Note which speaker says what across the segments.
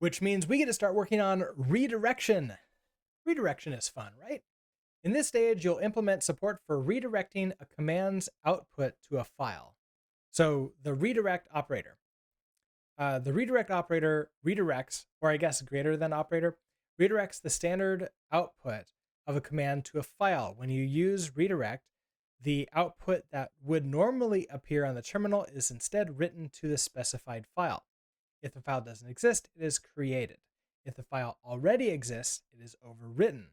Speaker 1: which means we get to start working on redirection. Redirection is fun, right? In this stage, you'll implement support for redirecting a command's output to a file. So the redirect operator. The redirect operator redirects, or I guess greater than operator, redirects the standard output of a command to a file. When you use redirect, the output that would normally appear on the terminal is instead written to the specified file. If the file doesn't exist, it is created. If the file already exists, it is overwritten,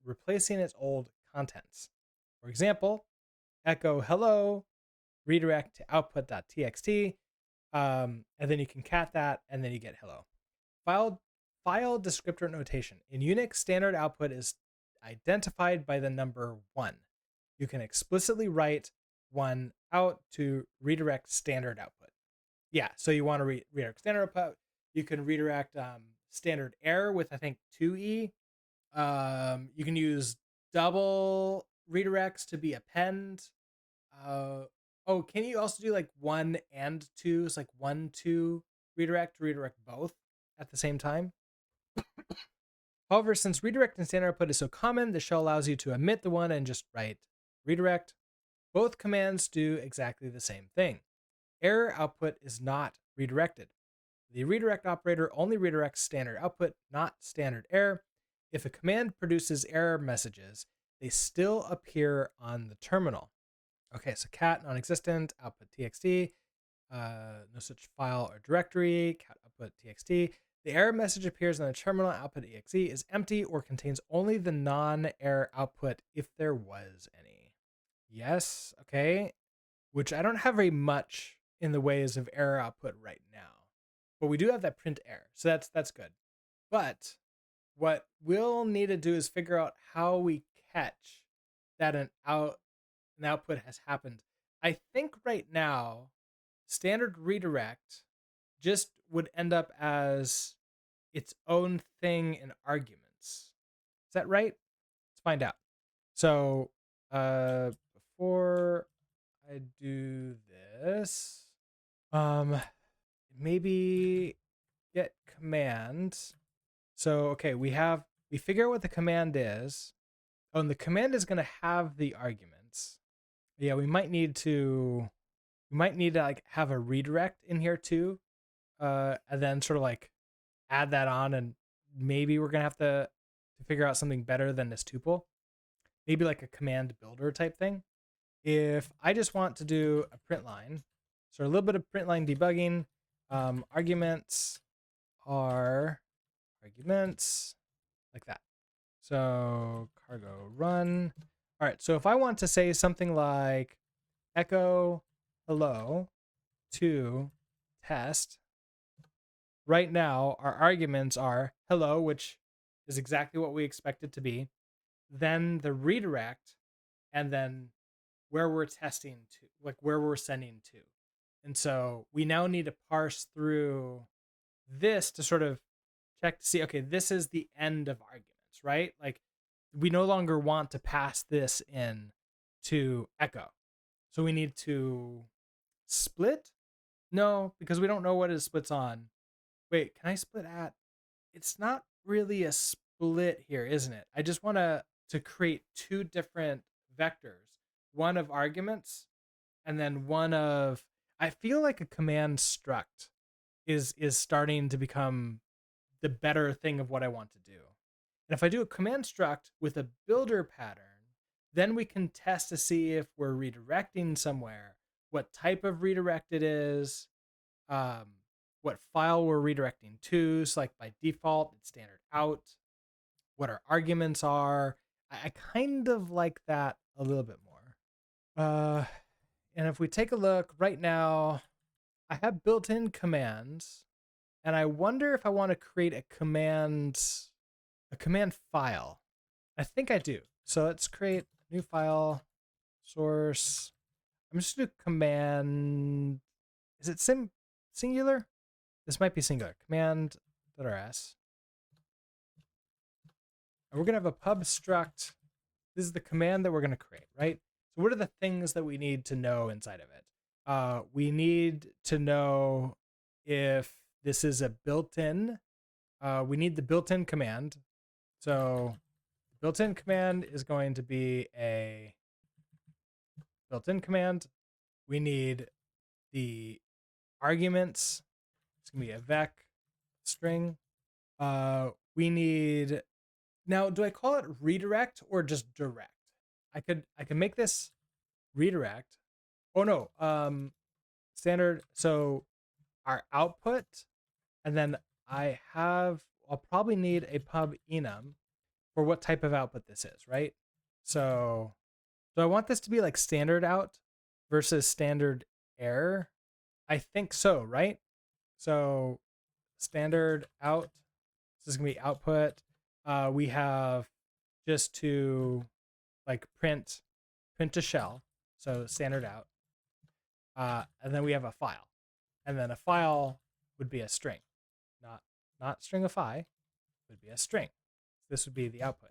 Speaker 1: replacing its old contents. For example, echo hello, redirect to output.txt, and then you can cat that, and then you get hello. File descriptor notation. In Unix, standard output is identified by the number 1. You can explicitly write 1 out to redirect standard output. Yeah, so you want to redirect standard output. You can redirect standard error with, I think, 2E. You can use double redirects to be append. Oh, can you also do like 1 and 2? It's like 1, 2 redirect to redirect both at the same time. However, since redirect and standard output is so common, the shell allows you to omit the 1 and just write redirect. Both commands do exactly the same thing. Error output is not redirected. The redirect operator only redirects standard output, not standard error. If a command produces error messages, they still appear on the terminal. Okay, so cat non-existent, output txt, no such file or directory, cat output txt. The error message appears on the terminal, output exe is empty or contains only the non-error output if there was any. Yes, okay, which I don't have very much in the ways of error output right now, but we do have that print error, so that's good. But what we'll need to do is figure out how we catch that an output has happened. I think right now, standard redirect just would end up as its own thing in arguments. Is that right? Let's find out. So before I do this, maybe get command. So okay, we figure out what the command is. Oh, and the command is going to have the arguments. Yeah, we might need to like have a redirect in here too, and then sort of like add that on, and maybe we're gonna have to figure out something better than this tuple. Maybe like a command builder type thing. If I just want to do a print line, so a little bit of print line debugging, arguments are arguments like that. So cargo run. All right, so if I want to say something like echo hello to test, right now our arguments are hello, which is exactly what we expect it to be, then the redirect, and then where we're testing to, like where we're sending to. And so we now need to parse through this to sort of check to see, okay, this is the end of arguments, right? Like we no longer want to pass this in to echo. So we need to split? No, because we don't know what it splits on. Wait, can I split at? It's not really a split here, isn't it? I just want to create two different vectors, one of arguments and then one of, I feel like a command struct is starting to become the better thing of what I want to do. And if I do a command struct with a builder pattern, then we can test to see if we're redirecting somewhere, what type of redirect it is, what file we're redirecting to. So like by default, it's standard out, what our arguments are. I kind of like that a little bit more. And if we take a look right now, I have built-in commands, and I wonder if I want to create a command file. I think I do. So let's create a new file, source. I'm just going to do command. Is it singular? This might be singular. Command.rs. And we're going to have a pub struct. This is the command that we're going to create, right? So what are the things that we need to know inside of it? We need to know if this is a built-in, we need the built-in command. So built-in command is going to be a built-in command. We need the arguments. It's gonna be a vec string. We need, now do I call it redirect or just direct? I can make this redirect. Oh no, standard. So our output, and then I'll probably need a pub enum for what type of output this is, right? So do I want this to be like standard out versus standard error? I think so, right? So standard out, this is gonna be output. We have just to like print a shell, so standard out. And then we have a file, and then a file would be a string, not stringify, would be a string. This would be the output.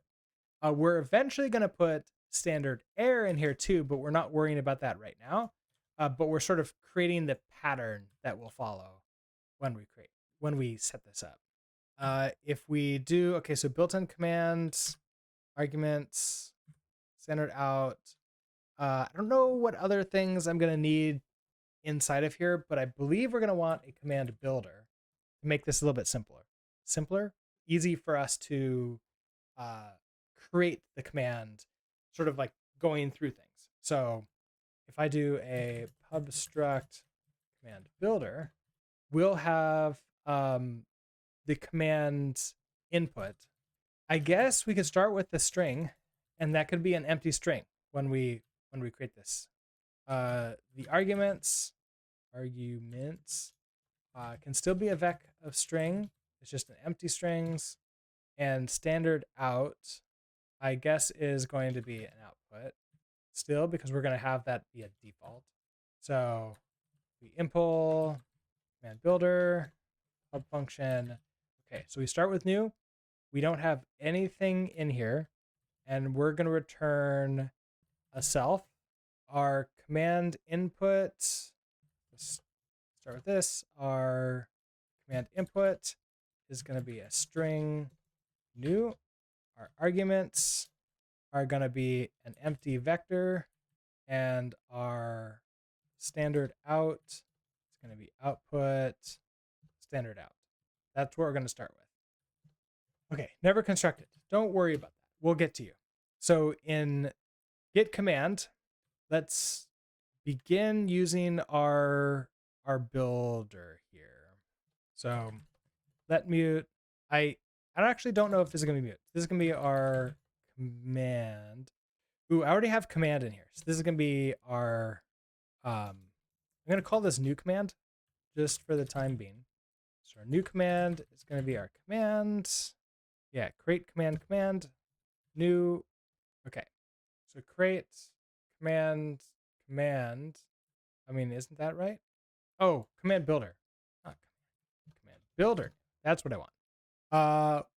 Speaker 1: We're eventually going to put standard error in here too, but we're not worrying about that right now. But we're sort of creating the pattern that will follow when we set this up. If we do, okay, so built-in commands, arguments, standard out. I don't know what other things I'm going to need inside of here, but I believe we're going to want a command builder to make this a little bit simpler, easy for us to create the command, sort of like going through things. So if I do a pub struct command builder, we'll have the command input. I guess we could start with the string, and that could be an empty string when we create this. The arguments can still be a vec of string. It's just an empty strings. And standard out, I guess, is going to be an output still, because we're going to have that be a default. So we impl command builder, pub function. Okay, so we start with new. We don't have anything in here, and we're going to return a self. Our command input, let's start with this. Our command input is going to be a string new. Our arguments are going to be an empty vector, and our standard out is going to be output standard out. That's what we're going to start with. Okay, never constructed. Don't worry about that. We'll get to you. So in git command, let's begin using our builder here. So let mute. I actually don't know if this is going to be mute. This is going to be our command. Ooh, I already have command in here. So this is going to be our, I'm going to call this new command just for the time being. So our new command is going to be our command. Yeah, create command, new. Okay, so create command. I mean, isn't that right? Oh, command builder. Not command builder. That's what I want.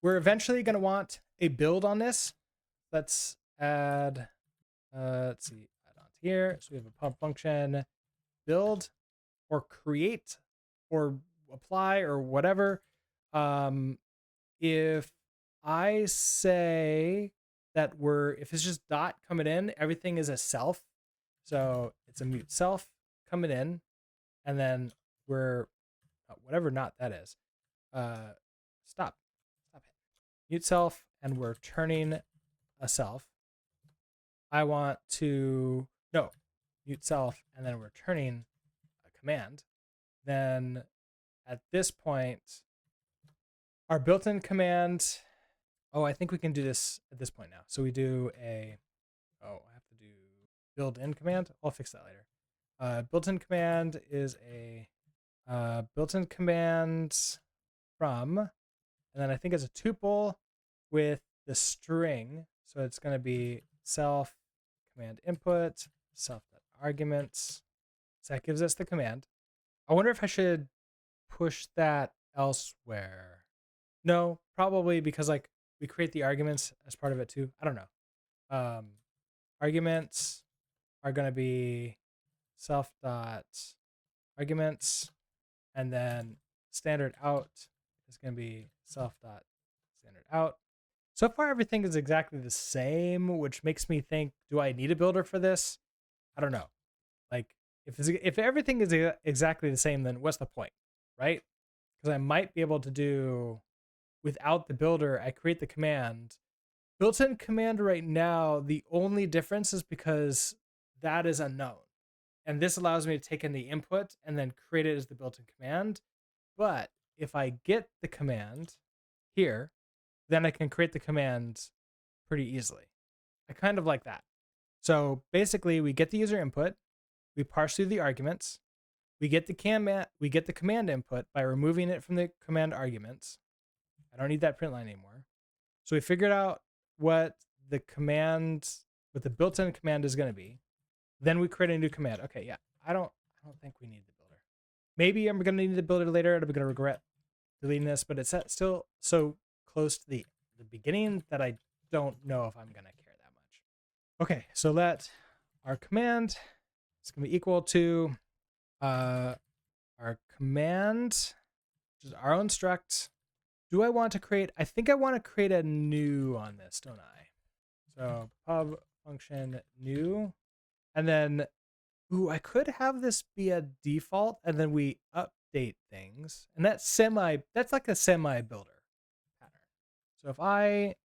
Speaker 1: We're eventually going to want a build on this. Let's add, let's see, add on here. So we have a pub function build or create or apply or whatever. If I say that if it's just dot coming in, everything is a self. So it's a mute self coming in, and then we're whatever not that is. Stop it. Mute self, and we're turning a self. I want to mute self, and then we're turning a command. Then at this point, our built-in command. Oh, I think we can do this at this point now. So we do I have to do build-in command. I'll fix that later. Built-in command is a built-in command from, and then I think it's a tuple with the string. So it's going to be self command input, self.arguments. So that gives us the command. I wonder if I should push that elsewhere. No, probably, because like we create the arguments as part of it too. I don't know. Arguments are going to be self.arguments, and then standard out is going to be self.standard out. So far, everything is exactly the same, which makes me think, do I need a builder for this? I don't know. Like, if everything is exactly the same, then what's the point, right? Because I might be able to do, without the builder, I create the command. Built-in command right now, the only difference is because that is unknown. And this allows me to take in the input and then create it as the built-in command. But if I get the command here, then I can create the command pretty easily. I kind of like that. So basically, we get the user input, we parse through the arguments, we get the command input by removing it from the command arguments. I don't need that print line anymore. So we figured out what the built-in command is going to be. Then we create a new command. Okay, yeah, I don't think we need the builder. Maybe I'm going to need the builder later, and I'm going to regret deleting this, but it's still so close to the beginning that I don't know if I'm going to care that much. Okay, so let our command is going to be equal to our command, which is our own struct. Do I want to create? I think I want to create a new on this, don't I? So pub function new, and then, I could have this be a default, and then we update things, and that's like a semi builder pattern. So if I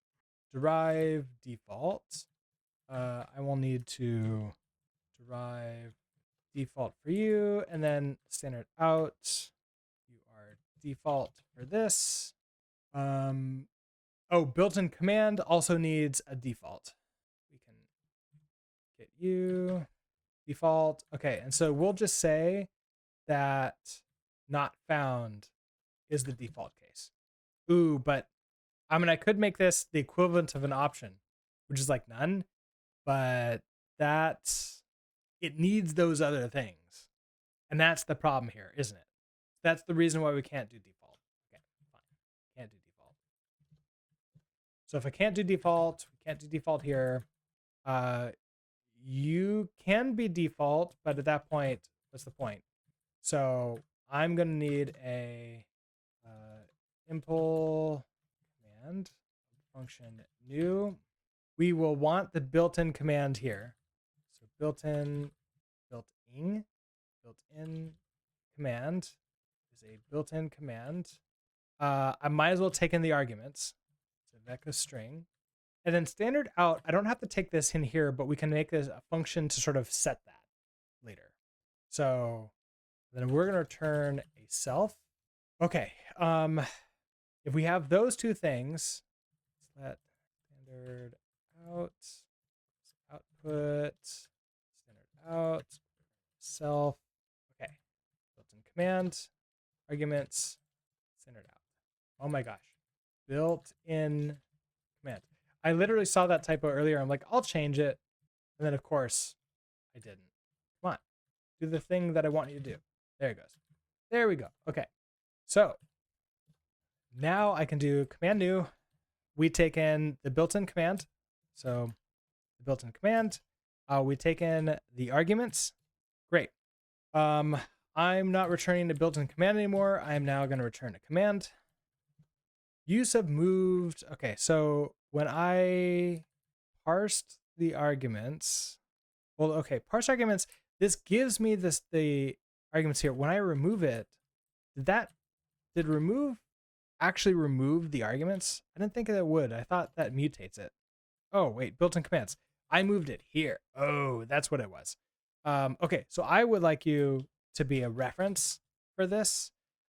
Speaker 1: derive default, I will need to derive default for you, and then standard out. You are default for this. Built-in command also needs a default. We can get you default. Okay, and so we'll just say that not found is the default case. But I could make this the equivalent of an option, which is like none, but it needs those other things. And that's the problem here, isn't it? That's the reason why we can't do default. Okay, fine. Can't do default. So if I can't do default, we can't do default here. You can be default, but at that point, what's the point? So I'm going to need a impl command function new. We will want the built-in command here. So built-in command is a built-in command. I might as well take in the arguments. So vec of string. And then standard out, I don't have to take this in here, but we can make this a function to sort of set that later. So then we're going to return a self. Okay. If we have those two things, let standard out, output, standard out, self. Okay. Built-in command, arguments, standard out. Oh my gosh. Built-in command. I literally saw that typo earlier. I'm like, I'll change it. And then, of course, I didn't. Come on. Do the thing that I want you to do. There it goes. There we go. Okay. So now I can do command new. We take in the built-in command. So the built-in command. We take in the arguments. Great. I'm not returning the built-in command anymore. I'm now going to return a command. Use of moved. Okay, so when I parsed the arguments, parse arguments, this gives me the arguments here. When I remove it, did remove actually remove the arguments? I didn't think that would. I thought that mutates it. Oh, wait, built-in commands. I moved it here. Oh, that's what it was. Okay, so I would like you to be a reference for this,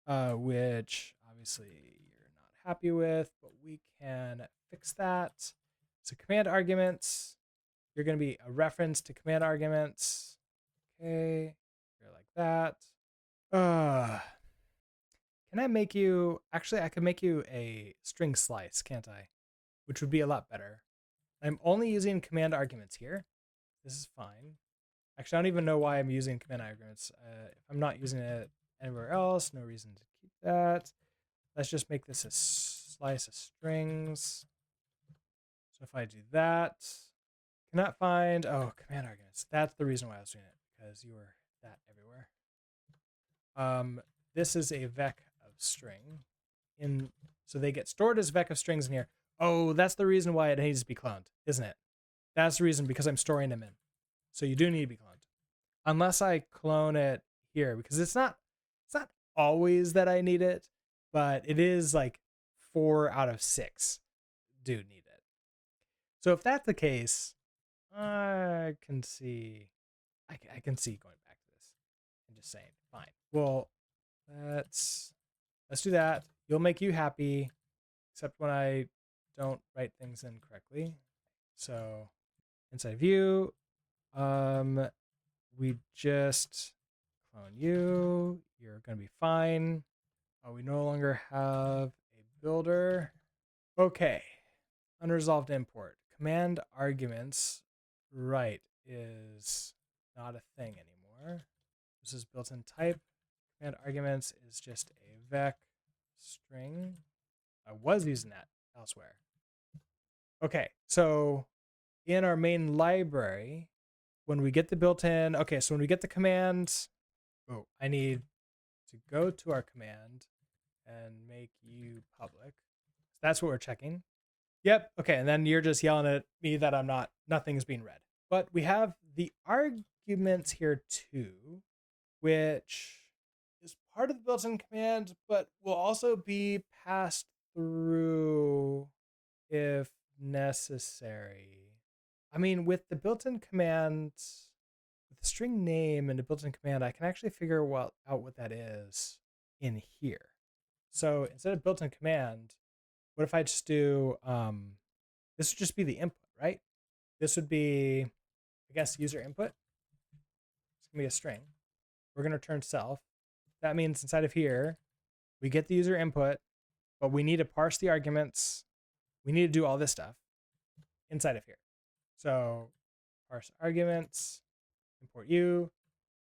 Speaker 1: which obviously you're not happy with, but we can fix that. So command arguments, you're going to be a reference to command arguments. Okay, you're like that. Can I make you, actually I could make you a string slice, can't I? Which would be a lot better. I'm only using command arguments here. This is fine. Actually, I don't even know why I'm using command arguments. If I'm not using it anywhere else, no reason to keep that. Let's just make this a slice of strings. So if I do that, cannot find, command arguments. That's the reason why I was doing it, because you were that everywhere. This is a vec of string in, so they get stored as vec of strings in here. Oh, that's the reason why it needs to be cloned, isn't it? That's the reason, because I'm storing them in. So you do need to be cloned. Unless I clone it here, because it's not always that I need it, but it is like 4 out of 6 do need it. So if that's the case, I can see going back to this and just saying, fine. Well, let's do that. You'll make you happy, except when I don't write things in correctly. So inside view, we just clone you. You're going to be fine. We no longer have a builder. Okay. Unresolved import. Command arguments, right, is not a thing anymore. This is built-in type. Command arguments is just a vec string. I was using that elsewhere. Okay, so in our main library, when we get the built-in, okay, so when we get the commands, oh, I need to go to our command and make you public. So that's what we're checking. Yep, okay, and then you're just yelling at me that nothing's being read. But we have the arguments here too, which is part of the built-in command, but will also be passed through if necessary. I mean, with the built-in command, with the string name and the built-in command, I can actually figure out what that is in here. So instead of built-in command, what if I just do, this would just be the input, right? This would be, I guess, user input. It's going to be a string. We're going to return self. That means inside of here, we get the user input, but we need to parse the arguments. We need to do all this stuff inside of here. So parse arguments, import you.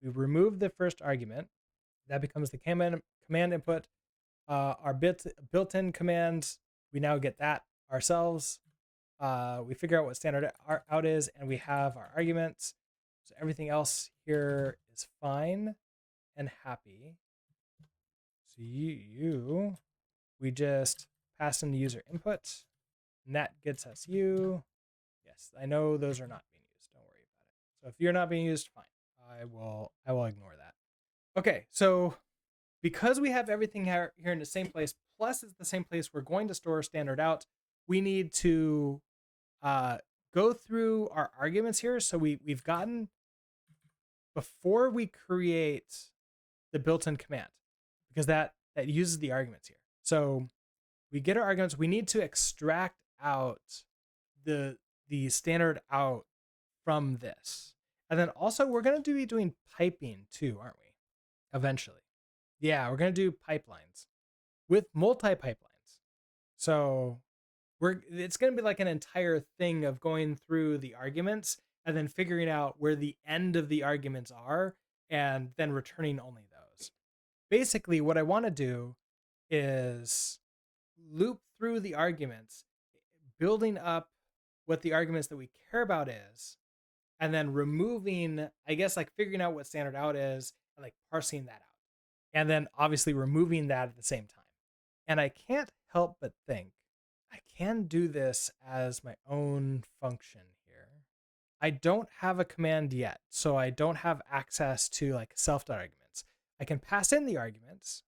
Speaker 1: We remove the first argument. That becomes the command input. Our built-in commands, we now get that ourselves. We figure out what standard out is, and we have our arguments. So everything else here is fine and happy. So we just pass in the user input, and that gets us you. Yes, I know those are not being used. Don't worry about it. So if you're not being used, fine. I will ignore that. Okay, so because we have everything here in the same place, plus it's the same place we're going to store standard out, we need to go through our arguments here. So we've gotten, before we create the built-in command, because that uses the arguments here. So we get our arguments. We need to extract out the standard out from this. And then also we're going to be doing piping too, aren't we? Eventually. Yeah, we're going to do pipelines with multi-pipelines. So it's going to be like an entire thing of going through the arguments and then figuring out where the end of the arguments are and then returning only those. Basically, what I want to do is loop through the arguments, building up what the arguments that we care about is, and then removing, I guess, like figuring out what standard out is and like parsing that out. And then obviously removing that at the same time. And I can't help but think I can do this as my own function here. I don't have a command yet, so I don't have access to like self.arguments. I can pass in the arguments,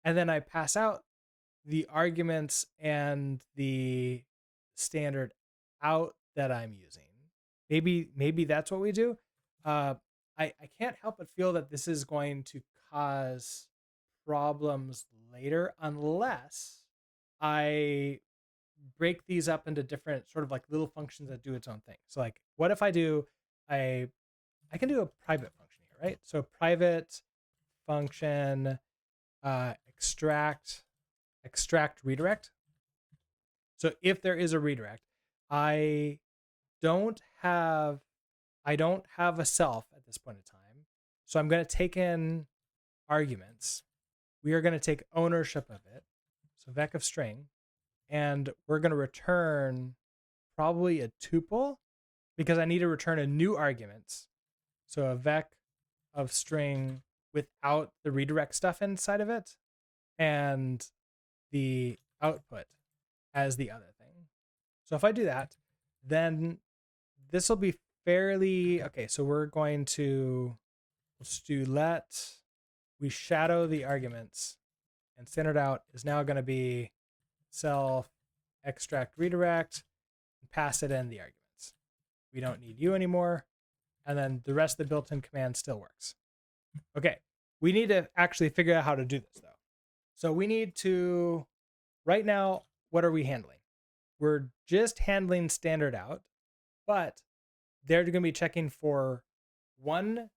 Speaker 1: and then I pass out the arguments and the standard out that I'm using. Maybe that's what we do. I can't help but feel that this is going to cause problems later unless I break these up into different sort of like little functions that do its own thing. So like, what if I do I can do a private function here, right? So private function extract redirect. So if there is a redirect, I don't have a self at this point in time. So I'm going to take in arguments. We are going to take ownership of it. So vec of string, and we're going to return probably a tuple because I need to return a new argument. So a vec of string without the redirect stuff inside of it. and the output as the other thing. So if I do that, then this will be fairly, okay, so we're going to, let's do let, we shadow the arguments, and standard out is now going to be self extract redirect and pass it in the arguments. We don't need you anymore. And then the rest of the built-in command still works. Okay, we need to actually figure out how to do this though. So we need to, right now, what are we handling? We're just handling standard out, but they're going to be checking for one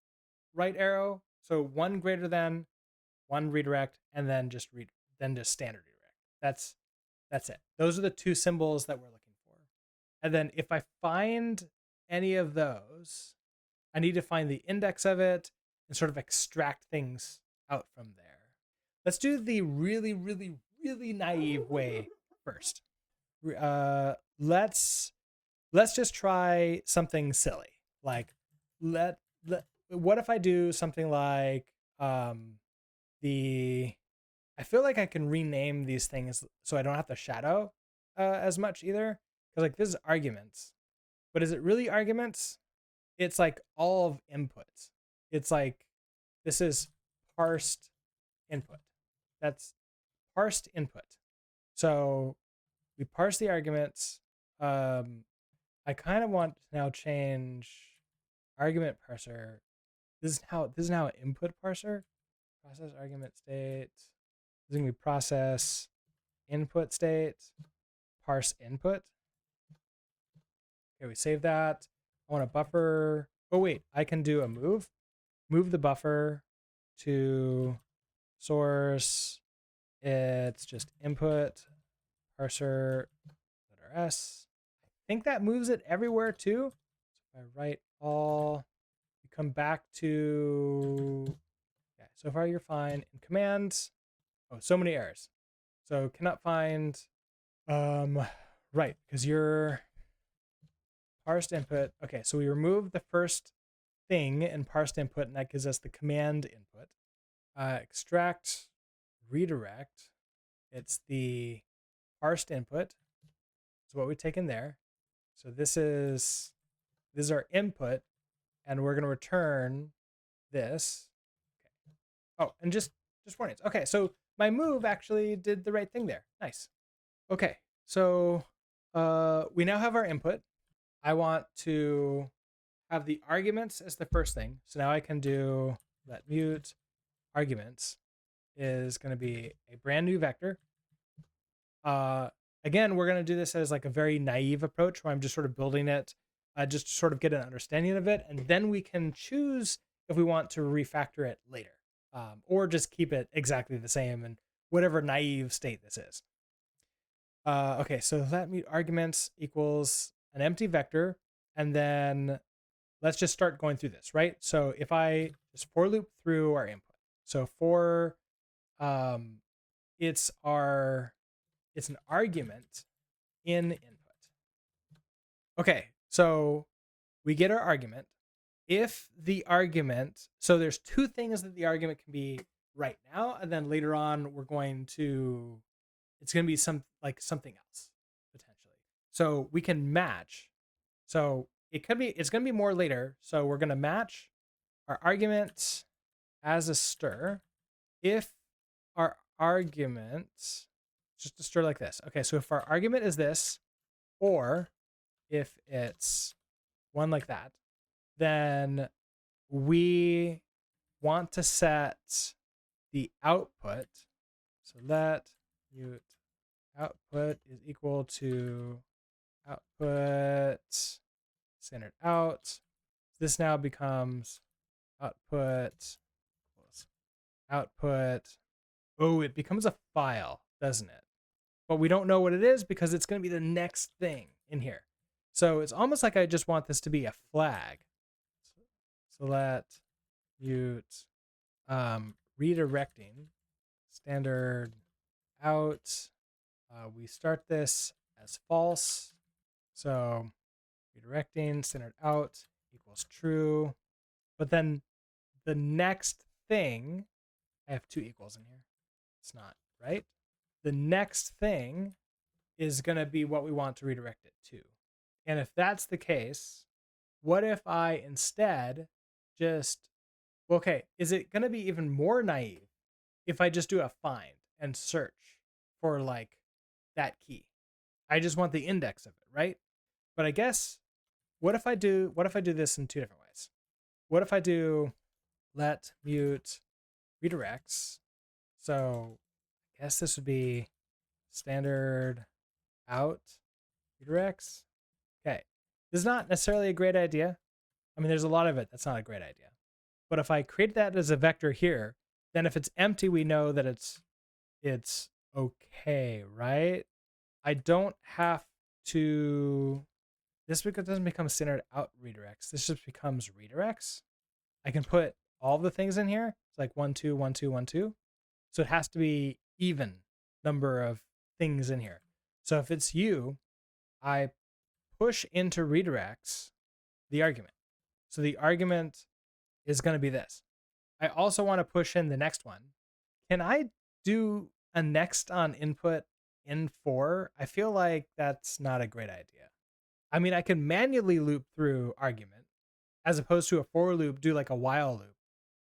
Speaker 1: right arrow, so one greater than, one redirect, and then just standard redirect. That's it. Those are the two symbols that we're looking for. And then if I find any of those, I need to find the index of it and sort of extract things out from there. Let's do the really, really, really naive way first. Let's just try something silly. Like what if I do something like I feel like I can rename these things so I don't have to shadow as much either. Because like this is arguments, but is it really arguments? It's like all of inputs. It's like this is parsed input. That's parsed input. So we parse the arguments. I kind of want to now change argument parser. This is now an input parser. Process argument state. This is gonna be process input state. Parse input. Okay, we save that. I want a buffer. Oh wait, I can do a move. Move the buffer to source. It's just input parser letter S. I think that moves it everywhere too. So if I write all, you come back to, yeah, so far you're fine. In commands, oh, so many errors. So cannot find, right, because you're parsed input. Okay, so we remove the first thing in parsed input, and that gives us the command input. Extract redirect. It's the parsed input. It's what we take in there. So this is our input, and we're going to return this. Okay. Oh, and just warnings. Okay, so my move actually did the right thing there. Nice. Okay, so we now have our input. I want to have the arguments as the first thing. So now I can do let mute arguments is going to be a brand new vector. Again, we're going to do this as like a very naive approach where I'm just sort of building it just to sort of get an understanding of it. And then we can choose if we want to refactor it later or just keep it exactly the same in whatever naive state this is. Okay, so let mute arguments equals an empty vector. And then let's just start going through this, right? So if I just for loop through our input. So for it's an argument in input. Okay, so we get our argument. If the argument, so there's two things that the argument can be right now, and then later on it's going to be something else potentially. So we can match. So it's going to be more later. So we're going to match our argument as a stir if our argument, just a stir like this. Okay, so if our argument is this, or if it's one like that, then we want to set the output. So let mute output is equal to output standard out. This now becomes output. Oh, it becomes a file, doesn't it? But we don't know what it is because it's going to be the next thing in here. So it's almost like I just want this to be a flag. So let mute redirecting standard out. We start this as false. So redirecting standard out equals true. But then the next thing, I have two equals in here. It's not right? The next thing is going to be what we want to redirect it to. And if that's the case, what if I instead just, okay, is it going to be even more naive if I just do a find and search for like that key? I just want the index of it, right? But I guess what if I do this in two different ways? What if I do let mute redirects? So I guess this would be standard out redirects. Okay. This is not necessarily a great idea. I mean, there's a lot of it that's not a great idea. But if I create that as a vector here, then if it's empty, we know that it's okay, right? I don't have to, this doesn't become standard out redirects. This just becomes redirects. I can put all the things in here. It's like 1, 2, 1, 2, 1, 2. So it has to be even number of things in here. So if it's you, I push into redirects the argument. So the argument is going to be this. I also want to push in the next one. Can I do a next on input in for? I feel like that's not a great idea. I mean, I can manually loop through argument as opposed to a for loop, do like a while loop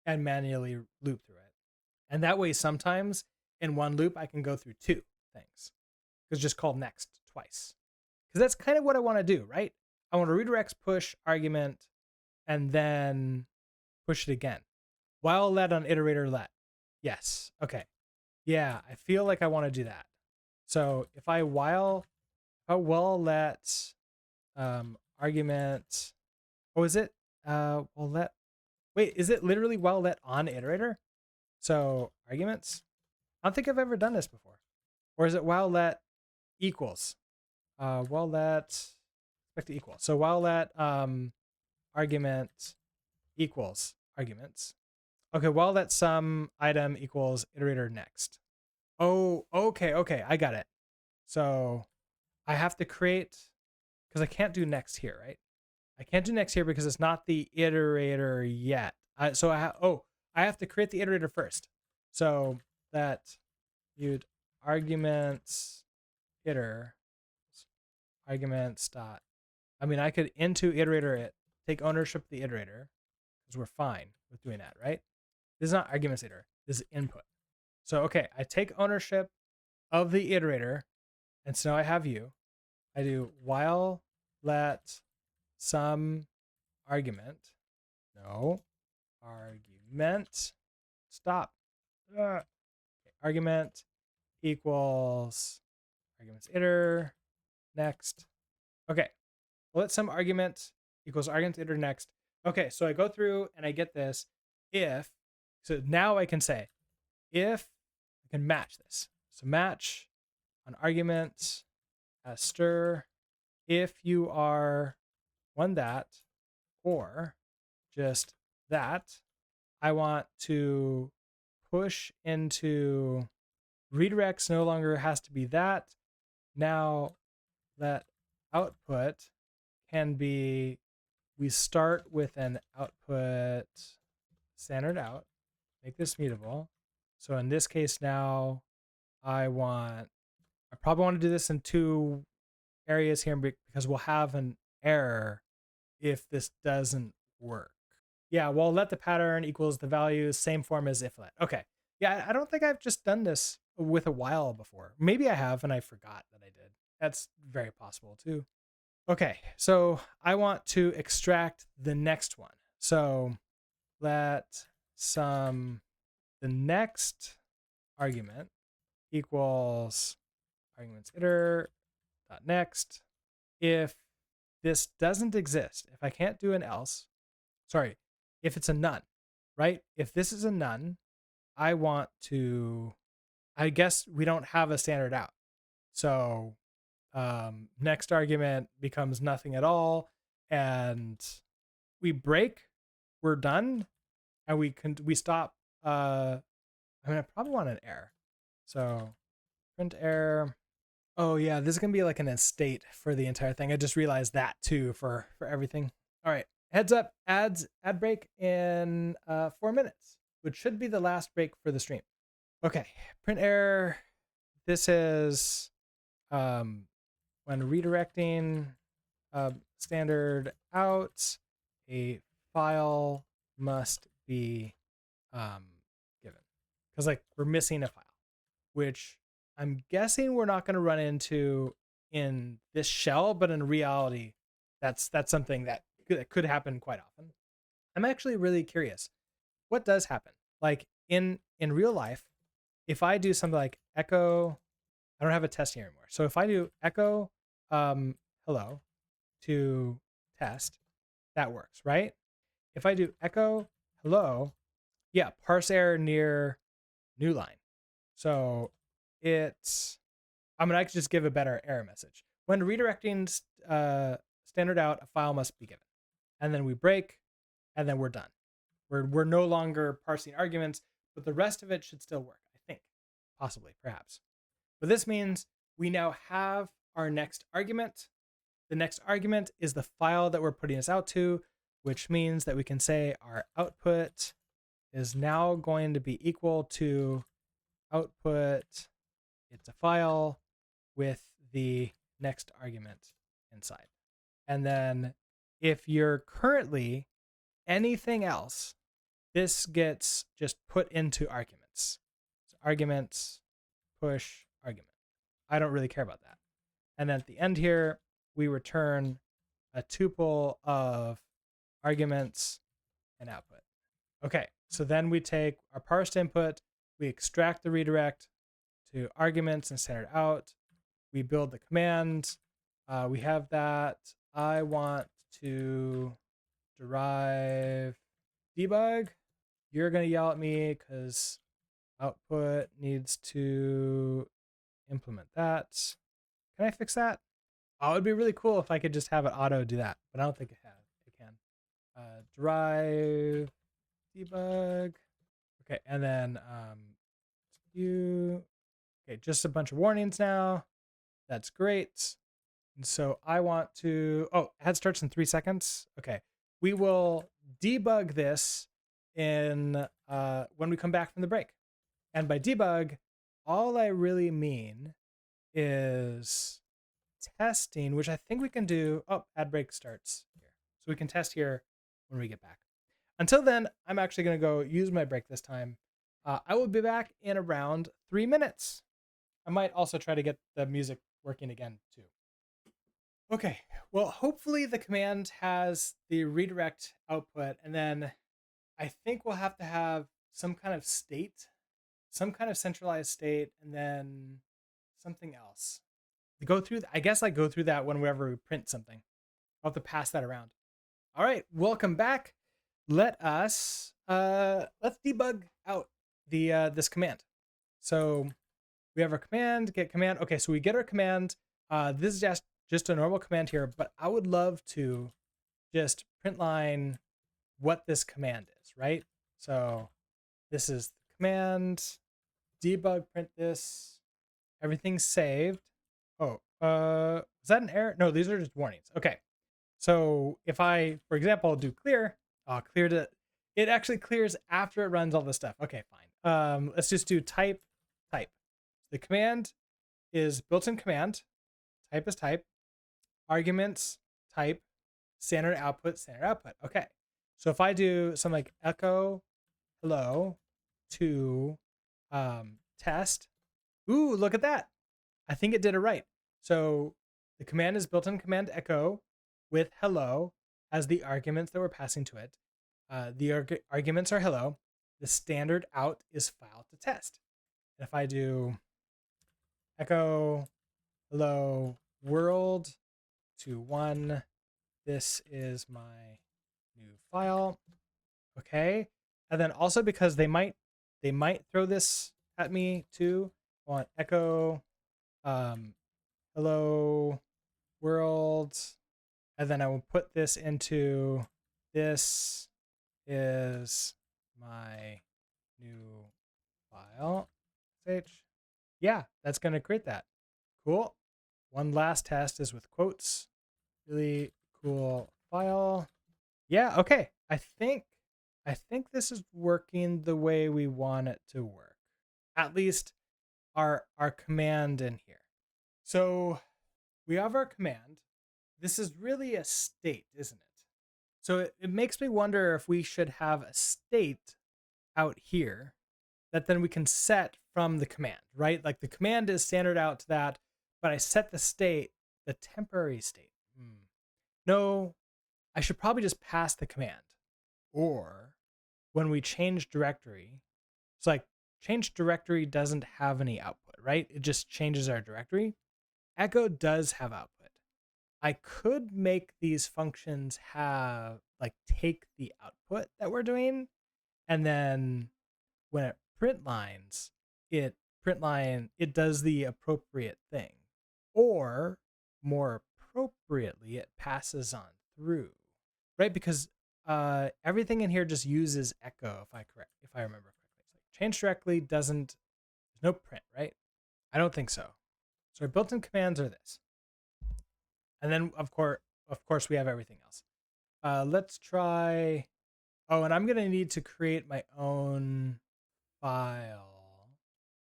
Speaker 1: and manually loop through it. And that way, sometimes in one loop, I can go through two things. It's just called next twice. Because that's kind of what I want to do, right? I want to redirects push argument and then push it again. While let on iterator let. Yes. Okay. Yeah, I feel like I want to do that. So if I while let argument, oh, is it while let, wait, is it literally while let on iterator? So arguments, I don't think I've ever done this before. Or is it while let equals? While let expect to equal. So while let argument equals arguments. Okay, while that sum item equals iterator next. Oh, okay, I got it. So I have to create, because I can't do next here, right? I can't do next here because it's not the iterator yet. I have to create the iterator first. So that you'd arguments iter arguments dot. I mean, I could into iterator it, take ownership of the iterator, because we're fine with doing that, right? This is not arguments iter. This is input. So, okay, I take ownership of the iterator, and so now I have you. I do while let some argument, no, argument, stop. Okay, argument equals arguments iter, next. Okay, let some argument equals argument iter next. Okay, so I go through and I get this if, so now I can say, if I can match this. So match on argument as stir if you are one that or just that. I want to push into redirects no longer has to be that. Now that output can be, we start with an output standard out, make this mutable. So in this case now I probably want to do this in two areas here because we'll have an error if this doesn't work. Yeah, well, let the pattern equals the value, same form as if let. Okay. Yeah, I don't think I've just done this with a while before. Maybe I have and I forgot that I did. That's very possible too. Okay, so I want to extract the next one. So let the next argument equals arguments iter dot next. If this doesn't exist, if I can't do an else, sorry, if it's a none, right? If this is a none, I want to, I guess we don't have a standard out. So next argument becomes nothing at all, and we break, we're done, and we stop. I mean, I probably want an error. So print error. Oh yeah, this is gonna be like an estate for the entire thing. I just realized that too for everything. All right, heads up, ad break in 4 minutes, which should be the last break for the stream. Okay, print error this is when redirecting standard out, a file must be given, because like we're missing a file, which I'm guessing we're not going to run into in this shell, but in reality, that's something that could happen quite often. I'm actually really curious, what does happen? Like in real life, if I do something like echo, I don't have a test here anymore. So if I do echo hello to test, that works, right? If I do echo hello, yeah, parse error near new line. So it's, I mean, I could just give a better error message. When redirecting standard out, a file must be given. And then we break, and then we're done. We're no longer parsing arguments, but the rest of it should still work, I think. Possibly, perhaps. But this means we now have our next argument. The next argument is the file that we're putting this out to, which means that we can say our output is now going to be equal to output. It's a file with the next argument inside. And then if you're currently anything else, this gets just put into arguments. So arguments, push, argument. I don't really care about that. And then at the end here, we return a tuple of arguments and output. Okay, so then we take our parsed input, we extract the redirect to arguments and standard out. We build the command. We have that. I want to derive debug. You're going to yell at me because output needs to implement that. Can I fix that? Oh, it would be really cool if I could just have it auto do that, but I don't think it can. Derive debug. Okay, and then okay, just a bunch of warnings now. That's great. And so I want to, head starts in 3 seconds. Okay, we will debug this in when we come back from the break. And by debug, all I really mean is testing, which I think we can do. Add break starts here. So we can test here when we get back. Until then, I'm actually going to go use my break this time. I will be back in around 3 minutes. I might also try to get the music working again too. Okay, well, hopefully the command has the redirect output, and then I think we'll have to have some kind of state, some kind of centralized state, and then something else. Go through, I guess I go through that whenever we print something. I'll have to pass that around. All right, welcome back. Let us let's debug out the this command. So we have our command, get command. Okay, so we get our command. This is just a normal command here, but I would love to just print line what this command is, right? So this is the command, debug, print this, everything's saved. Is that an error? No, these are just warnings. Okay, so if I, for example, do clear, it actually clears after it runs all this stuff. Okay, fine. Let's just do type. The command is built-in command. Type is type. Arguments, type, standard output. Okay, so if I do something like echo hello to test, ooh, look at that. I think it did it right. So the command is built-in command echo with hello as the arguments that we're passing to it. The arguments are hello. The standard out is file to test. And if I do echo hello world to 1, this is my new file. Okay, and then also because they might throw this at me too. I want echo hello world, and then I will put this into this is my new file. Yeah, that's going to create that. Cool. One last test is with quotes. Really cool file. Yeah, okay. I think this is working the way we want it to work. At least our command in here. So we have our command. This is really a state, isn't it? So it makes me wonder if we should have a state out here that then we can set from the command, right? Like the command is standard out to that, but I set the state, the temporary state. No, I should probably just pass the command. Or when we change directory, it's like change directory doesn't have any output, right? It just changes our directory. Echo does have output. I could make these functions have like take the output that we're doing, and then when it print lines, it does the appropriate thing. Or more appropriately, it passes on through. Right? Because everything in here just uses echo if I remember correctly. It's like change directly doesn't, there's no print, right? I don't think so. So our built-in commands are this. And then of course we have everything else. Let's try, oh, and I'm gonna need to create my own file,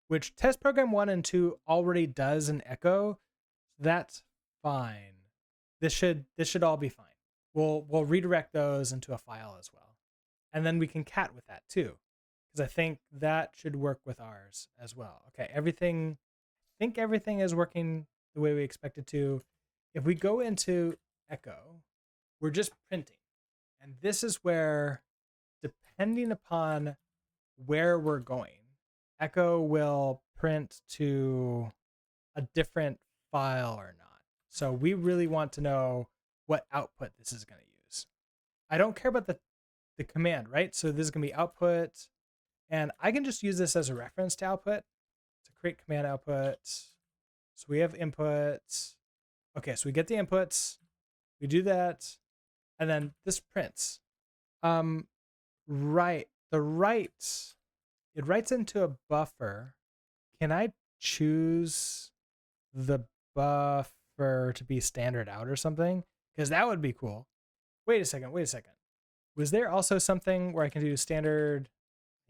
Speaker 1: which test program 1 and 2 already does an echo. That's fine. This should all be fine. We'll redirect those into a file as well. And then we can cat with that too, because I think that should work with ours as well. Okay, I think everything is working the way we expect it to. If we go into echo, we're just printing. And this is where, depending upon where we're going, echo will print to a different file or not. So we really want to know what output this is going to use. I don't care about the command, right? So this is going to be output, and I can just use this as a reference to output to create command output. So we have inputs. Okay, so we get the inputs, we do that, and then this prints. Right, it writes into a buffer. Can I choose the buffer to be standard out or something? Because that would be cool. Wait a second. Was there also something where I can do standard?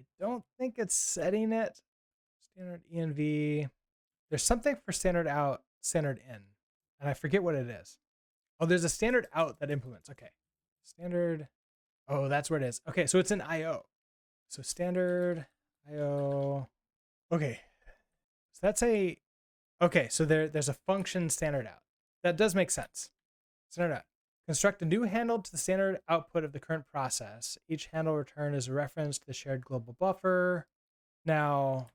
Speaker 1: I don't think it's setting it. Standard env. There's something for standard out, standard in, and I forget what it is. Oh, there's a standard out that implements. Okay. Standard. Oh, that's where it is. Okay, so it's in IO. So standard IO. Okay. So that's a, okay, so there's a function standard out. That does make sense. Standard out. Construct a new handle to the standard output of the current process. Each handle returned is a reference to the shared global buffer. Now,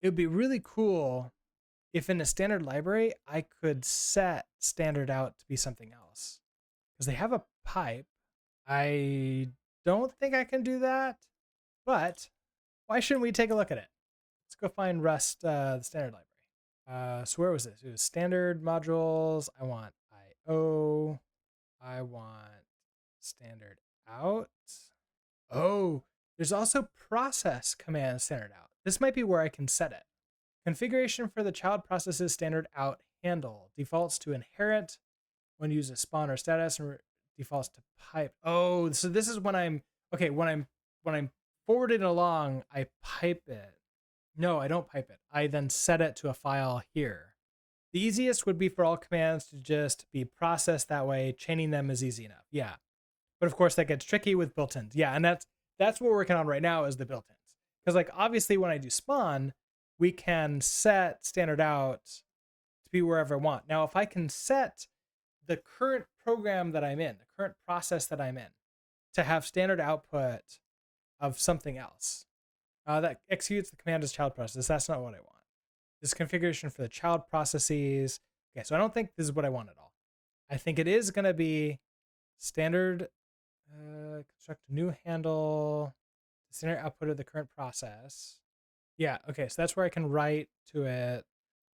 Speaker 1: it would be really cool if in a standard library, I could set standard out to be something else. Because they have a pipe. I don't think I can do that, but why shouldn't we take a look at it? Let's go find Rust, the standard library. So where was this? It was standard modules. I want IO. I want standard out. Oh, there's also process command standard out. This might be where I can set it. Configuration for the child process's standard out handle defaults to inherit when used as spawn or status, and defaults to pipe. Oh, so this is when I'm okay. When I'm forwarding along, I pipe it. No, I don't pipe it. I then set it to a file here. The easiest would be for all commands to just be processed that way. Chaining them is easy enough. Yeah. But of course that gets tricky with built-ins. Yeah, and that's what we're working on right now is the built-ins. Because like obviously when I do spawn, we can set standard out to be wherever I want. Now, if I can set the current program that I'm in, the current process that I'm in, to have standard output of something else, that executes the command as child process, that's not what I want. This configuration for the child processes. Okay, so I don't think this is what I want at all. I think it is going to be standard construct a new handle, standard output of the current process. Yeah, okay, so that's where I can write to it,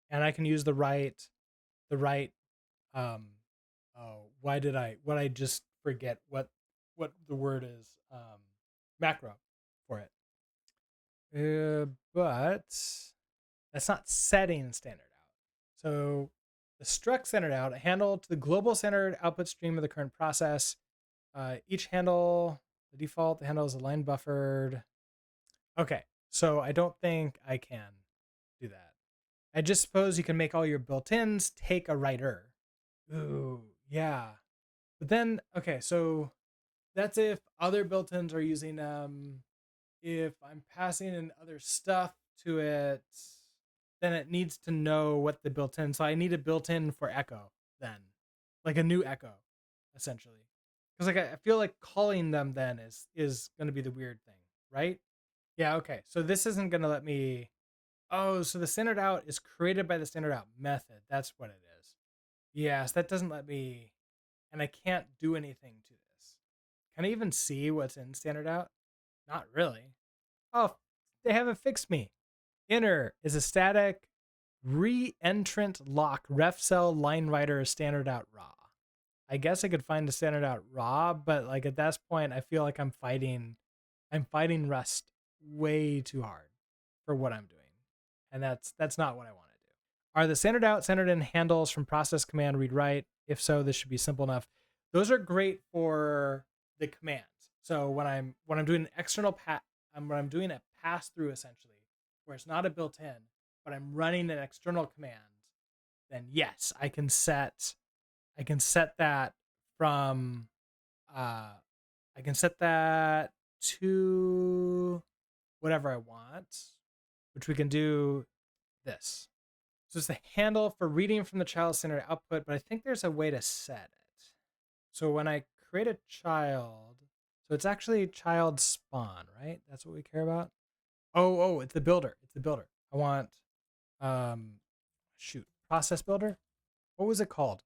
Speaker 1: and I can use the write, why did I just forget what the word is, macro for it. But that's not setting standard out. So the struct standard out, a handle to the global standard output stream of the current process. Each handle, the default, the handle is aligned buffered. Okay, so I don't think I can do that. I just suppose you can make all your built-ins take a writer. Ooh, yeah. But then, okay, so that's if other built-ins are using them. If I'm passing in other stuff to it, then it needs to know what the built-in. So I need a built-in for echo then, like a new echo, essentially. Because like I feel like calling them then is going to be the weird thing, right? Yeah. Okay. So this isn't going to let me. Oh, so the standard out is created by the standard out method. That's what it is. Yes, that doesn't let me, and I can't do anything to this. Can I even see what's in standard out? Not really. Oh, they haven't fixed me. Inner is a static re-entrant lock ref cell line writer standard out raw. I guess I could find the standard out raw, but like at this point, I feel like I'm fighting Rust way too hard for what I'm doing, and that's not what I want to do. Are the standard out, standard in handles from process command read write? If so, this should be simple enough. Those are great for the commands. So when I'm doing an external when I'm doing a pass through essentially, where it's not a built-in, but I'm running an external command, then yes, I can set that from I can set that to whatever I want, which we can do this. So it's the handle for reading from the child centered output, but I think there's a way to set it. So when I create a child, so it's actually child spawn, right? That's what we care about. Oh, it's the builder. It's the builder. I want um process builder. What was it called?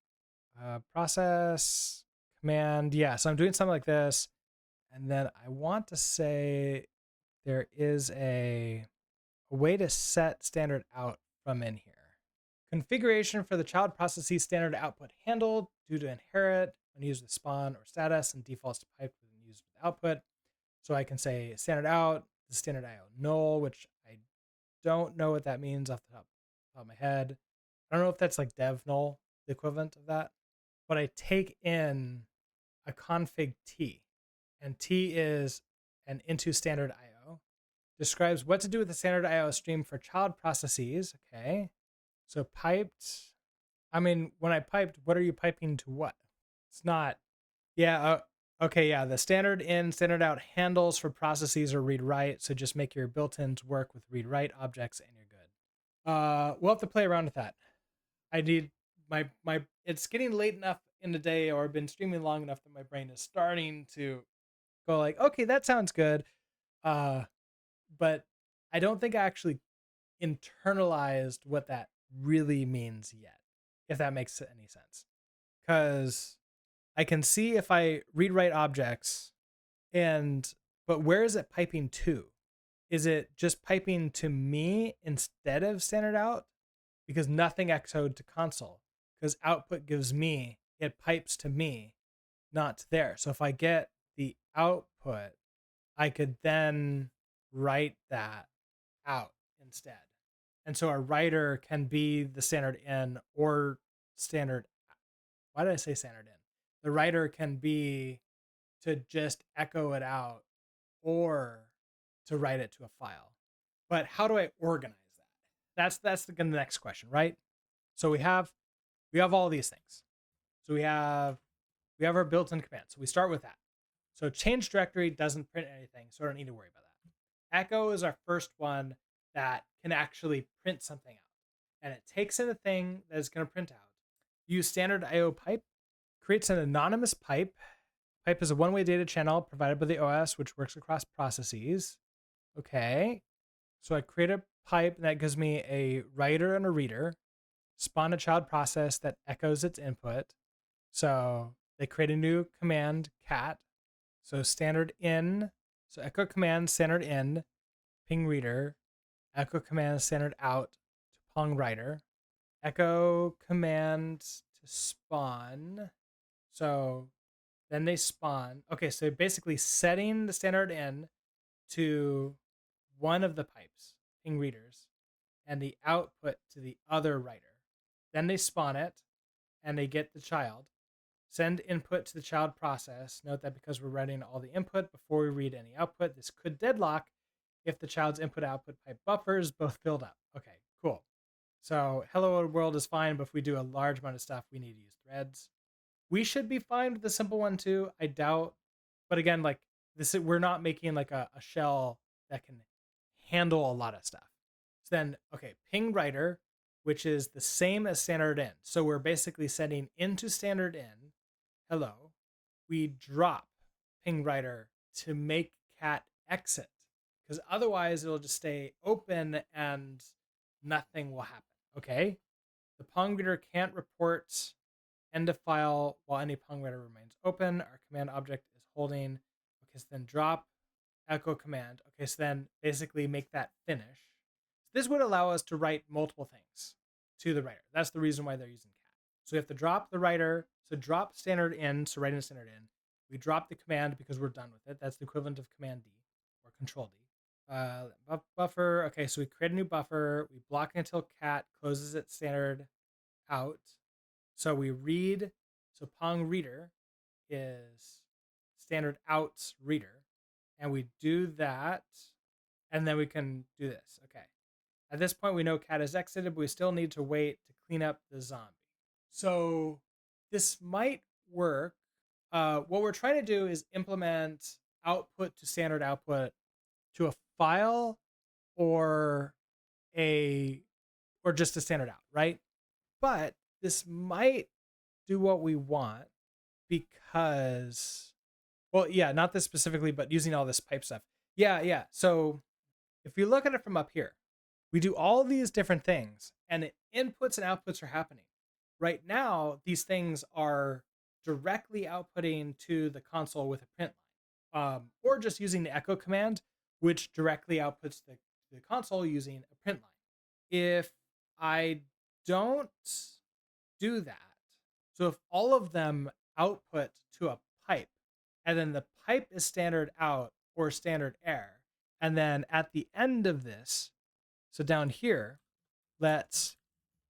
Speaker 1: Process command. Yeah, so I'm doing something like this. And then I want to say there is a way to set standard out from in here. Configuration for the child processes standard output handled due to inherit when used with spawn or status and defaults to pipe when used with output. So I can say standard out, the standard IO null, which I don't know what that means off the top of my head. I don't know if that's like dev null, the equivalent of that. But I take in a config T, and T is an into standard IO. Describes what to do with the standard IO stream for child processes. Okay. So piped. I mean, when I piped, what are you piping to what? It's not. Yeah. Okay. Yeah. The standard in, standard out handles for processes or read write. So just make your built-ins work with read write objects, and you're good. We'll have to play around with that. I need my. It's getting late enough in the day, or I've been streaming long enough that my brain is starting to go like, okay, that sounds good. But I don't think I actually internalized what that really means yet, if that makes any sense. Because I can see if I read write objects, but where is it piping to? Is it just piping to me instead of standard out? Because nothing echoed to console. Because output gives me, it pipes to me, not to there. So if I get the output, I could then write that out instead. And so a writer can be the standard in or standard. Why did I say standard in? The writer can be to just echo it out or to write it to a file. But how do I organize that? That's the next question, right? So we have all these things. So we have our built-in commands. So we start with that. So change directory doesn't print anything, so I don't need to worry about that. Echo is our first one that can actually print something out. And it takes in a thing that is going to print out. Use standard IO pipe, creates an anonymous pipe. Pipe is a one-way data channel provided by the OS, which works across processes. Okay. So I create a pipe that gives me a writer and a reader, spawn a child process that echoes its input. So they create a new command, cat. So standard in, so echo command standard in, ping reader, echo command standard out to pong writer, echo command to spawn. So then they spawn. Okay, so basically setting the standard in to one of the pipes, ping readers, and the output to the other writer. Then they spawn it and they get the child. Send input to the child process. Note that because we're writing all the input before we read any output, this could deadlock if the child's input output pipe buffers both filled up. Okay, cool. So hello world is fine, but if we do a large amount of stuff, we need to use threads. We should be fine with the simple one too. I doubt, but again, like we're not making like a shell that can handle a lot of stuff. So then, okay, ping writer, which is the same as standard in. So we're basically setting into standard in, hello, we drop ping writer to make cat exit, because otherwise it'll just stay open and nothing will happen. Okay, the Pong reader can't report end of file while any Pong reader remains open. Our command object is holding. Okay, so then drop echo command. Okay, so then basically make that finish. This would allow us to write multiple things to the writer. That's the reason why they're using cat. So we have to drop the writer. So drop standard in. So write in standard in. We drop the command because we're done with it. That's the equivalent of command D or control D. Buffer. Okay, so we create a new buffer. We block it until cat closes it standard out. So we read. So Pong reader is standard out reader. And we do that. And then we can do this. Okay. At this point, we know cat has exited, but we still need to wait to clean up the zombie. So this might work. What we're trying to do is implement output to standard output to a file or just a standard out, right? But this might do what we want because, well, yeah, not this specifically, but using all this pipe stuff. Yeah. So if you look at it from up here, we do all these different things and inputs and outputs are happening. Right now, these things are directly outputting to the console with a print line, or just using the echo command, which directly outputs the console using a print line. If I don't do that, so if all of them output to a pipe, and then the pipe is standard out or standard air, and then at the end of this, so down here, let's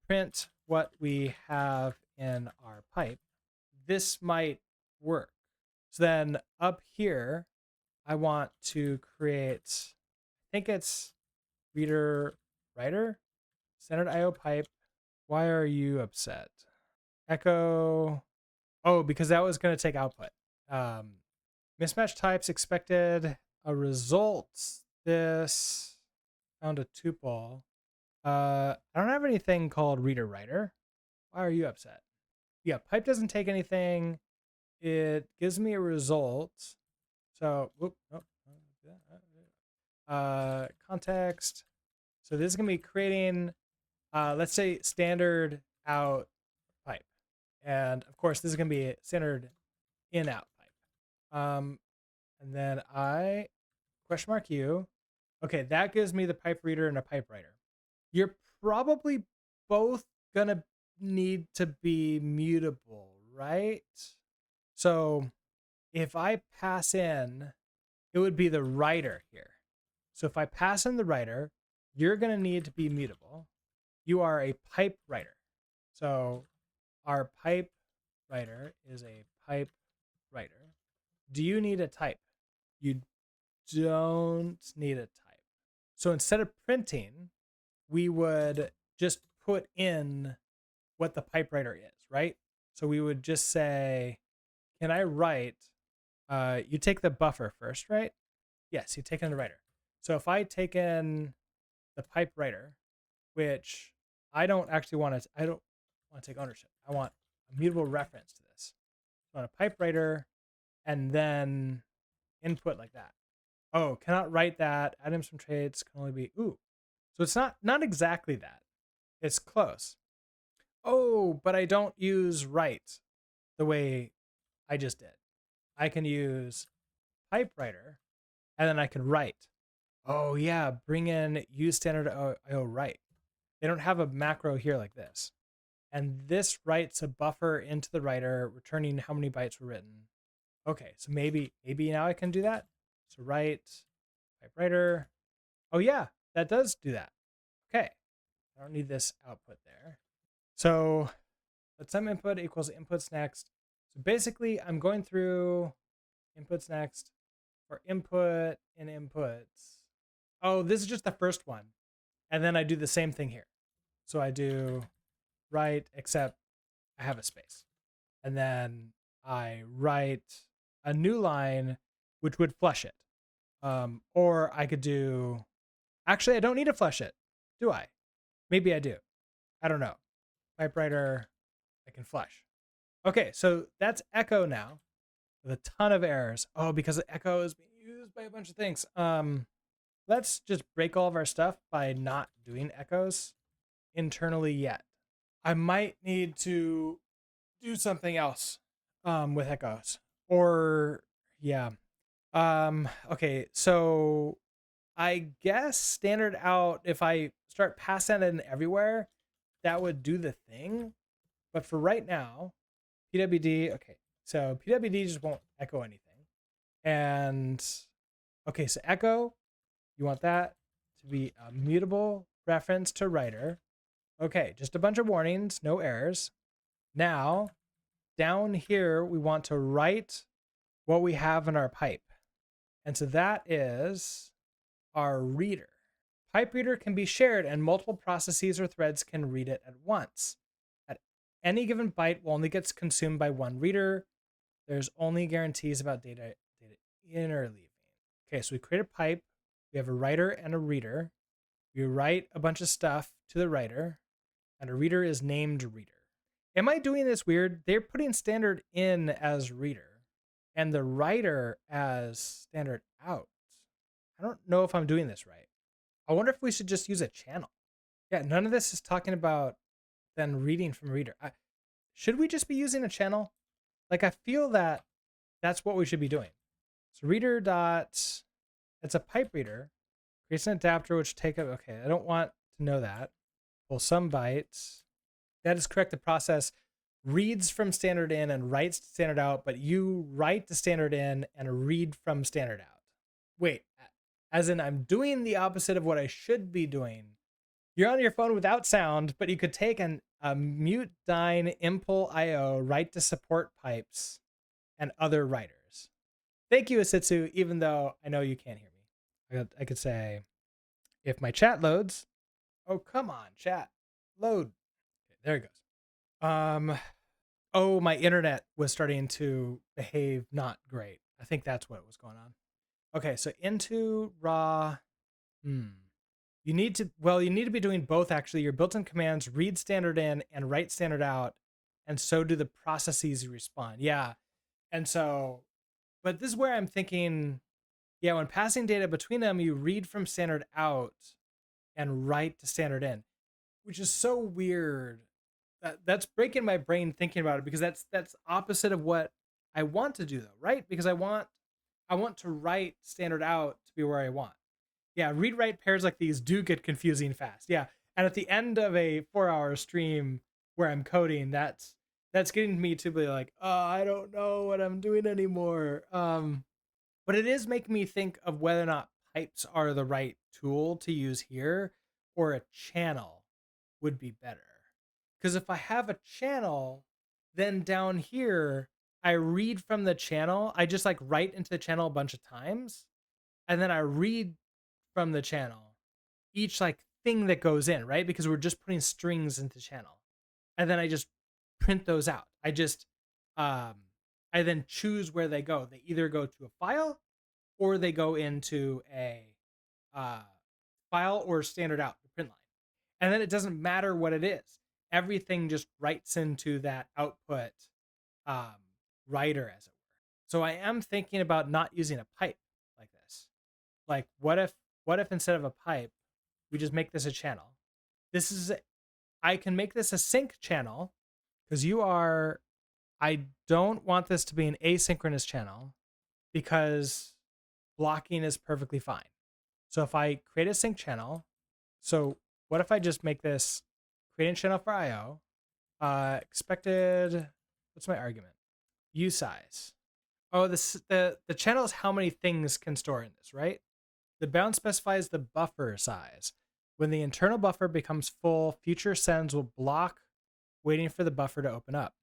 Speaker 1: print what we have in our pipe. This might work. So then up here, I want to create, I think it's reader writer, standard IO pipe. Why are you upset? Echo. Oh, because that was going to take output. Mismatch types expected a result. This found a tuple. I don't have anything called reader writer. Why are you upset? Yeah, pipe doesn't take anything. It gives me a result. So, context. So this is gonna be creating, let's say standard out pipe, and of course this is gonna be standard in out pipe. And then I question mark U. Okay, that gives me the pipe reader and a pipe writer. You're probably both gonna need to be mutable, right? So if I pass in, it would be the writer here. So if I pass in the writer, you're gonna need to be mutable. You are a pipe writer. So our pipe writer is a pipe writer. Do you need a type? You don't need a type. So instead of printing, we would just put in what the pipe writer is, right? So we would just say, can I write, you take the buffer first, right? Yes, you take in the writer. So if I take in the pipe writer, which I don't want to take ownership. I want a mutable reference to this. So I want a pipe writer and then input like that. Oh, cannot write that. Items from trades can only be, ooh. So it's not exactly that. It's close. Oh, but I don't use write the way I just did. I can use pipe writer and then I can write. Oh yeah, bring in use standard IO write. They don't have a macro here like this. And this writes a buffer into the writer, returning how many bytes were written. Okay, so maybe now I can do that. So write pipe writer. Oh yeah, that does do that. Okay, I don't need this output there. So let sum input equals inputs next. So basically I'm going through inputs next for input and inputs. Oh, this is just the first one. And then I do the same thing here. So I do write, except I have a space. And then I write a new line, which would flush it. Or I could do, actually, I don't need to flush it, do I? Maybe I do. I don't know. Typewriter, I can flush. Okay, so that's echo now with a ton of errors. Oh, because echo is being used by a bunch of things. Let's just break all of our stuff by not doing echoes internally yet. I might need to do something else with echoes. Or yeah. Okay, so I guess standard out, if I start passing it in everywhere, that would do the thing. But for right now, PWD, okay. So PWD just won't echo anything. And okay, so echo, you want that to be a mutable reference to writer. Okay, just a bunch of warnings, no errors. Now, down here, we want to write what we have in our pipe. And so that is our reader. Pipe reader can be shared and multiple processes or threads can read it at once. At any given byte will only gets consumed by one reader. There's only guarantees about data in or leaving. Okay, so we create a pipe. We have a writer and a reader. We write a bunch of stuff to the writer, and a reader is named reader. Am I doing this weird? They're putting standard in as reader and the writer as standard out. I don't know if I'm doing this right. I wonder if we should just use a channel. Yeah, none of this is talking about then reading from reader. Should we just be using a channel? Like, I feel that that's what we should be doing. So reader dot, it's a pipe reader, creates an adapter which take up, okay, I don't want to know that. Pull some bytes. That is correct. The process reads from standard in and writes to standard out, but you write to standard in and read from standard out. Wait, as in I'm doing the opposite of what I should be doing. You're on your phone without sound, but you could take a mute dyn impl IO, write to support pipes and other writers. Thank you, Asitsu, even though I know you can't hear me. I could say, if my chat loads, oh, come on, chat, load. Okay, there it goes. Oh, my internet was starting to behave not great. I think that's what was going on. Okay, so into raw. You need to be doing both actually. Your built-in commands read standard in and write standard out, and so do the processes you respond. Yeah. And so, but this is where I'm thinking, yeah, when passing data between them, you read from standard out and write to standard in, which is so weird. That's breaking my brain thinking about it, because that's opposite of what I want to do though, right? Because I want to write standard out to be where I want. Yeah, read write pairs like these do get confusing fast. Yeah, and at the end of a 4-hour stream where I'm coding, that's getting me to be like, oh, I don't know what I'm doing anymore. But it is making me think of whether or not pipes are the right tool to use here, or a channel would be better. Because if I have a channel, then down here I read from the channel. I just like write into the channel a bunch of times, and then I read from the channel each like thing that goes in, right? Because we're just putting strings into channel, and then I just print those out. I then choose where they go. They either go to a file, or they go into a file or standard out, the print line. And then it doesn't matter what it is. Everything just writes into that output writer, as it were. So I am thinking about not using a pipe like this. Like, what if instead of a pipe, we just make this a channel? I can make this a sync channel, because I don't want this to be an asynchronous channel, because blocking is perfectly fine. So if I create a sync channel, so what if I just make this create a channel for IO, expected, what's my argument? usize. Oh, the channel is how many things can store in this, right? The bound specifies the buffer size. When the internal buffer becomes full, future sends will block, waiting for the buffer to open up.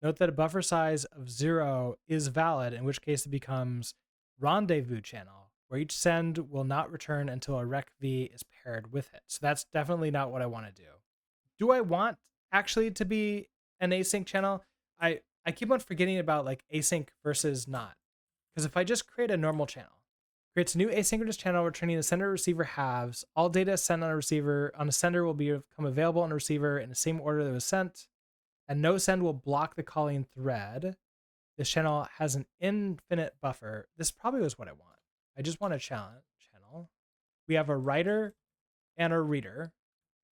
Speaker 1: Note that a buffer size of 0 is valid, in which case it becomes rendezvous channel, where each send will not return until a rec v is paired with it. So that's definitely not what I want to do. do I want actually to be an async channel? I keep on forgetting about like async versus not. Because if I just create a normal channel, creates a new asynchronous channel returning the sender receiver halves, all data sent on a receiver on a sender will become available on a receiver in the same order that was sent, and no send will block the calling thread. This channel has an infinite buffer. This probably was what I want. I just want a channel. We have a writer and a reader.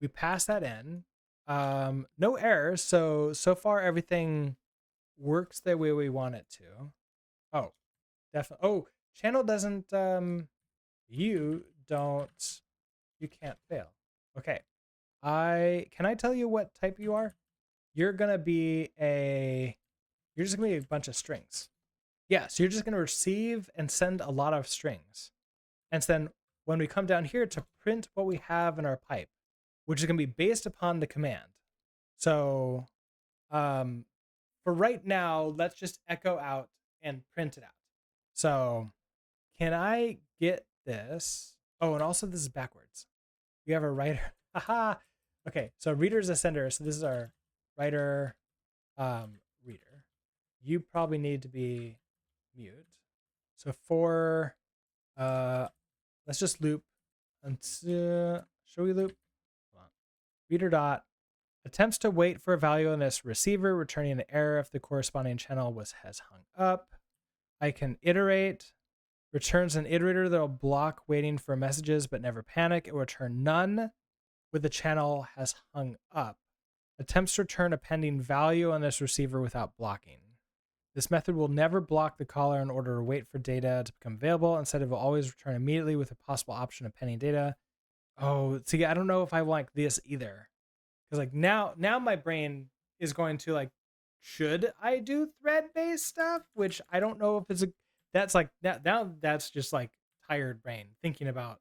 Speaker 1: We pass that in. No errors. So far everything works the way we want it to. Oh, definitely. Oh, channel doesn't. You can't fail. Okay. Can I tell you what type you are? You're gonna be you're just gonna be a bunch of strings. Yeah, so you're just gonna receive and send a lot of strings. And so then when we come down here to print what we have in our pipe, which is gonna be based upon the command. So for right now, let's just echo out and print it out. So can I get this? Oh, and also this is backwards. We have a writer. Haha. Okay, so reader is a sender. So this is our writer, reader. You probably need to be mute. So for, let's just loop until, should we loop? Hold on. Reader dot attempts to wait for a value on this receiver, returning an error if the corresponding channel has hung up. I can iterate, returns an iterator that will block waiting for messages but never panic. It will return none with the channel has hung up. Attempts to return a pending value on this receiver without blocking. This method will never block the caller in order to wait for data to become available. Instead, it will always return immediately with a possible option of pending data. Oh, see, I don't know if I like this either. Because like now my brain is going to like, should I do thread-based stuff? Which I don't know if it's that's like now that's just like tired brain thinking about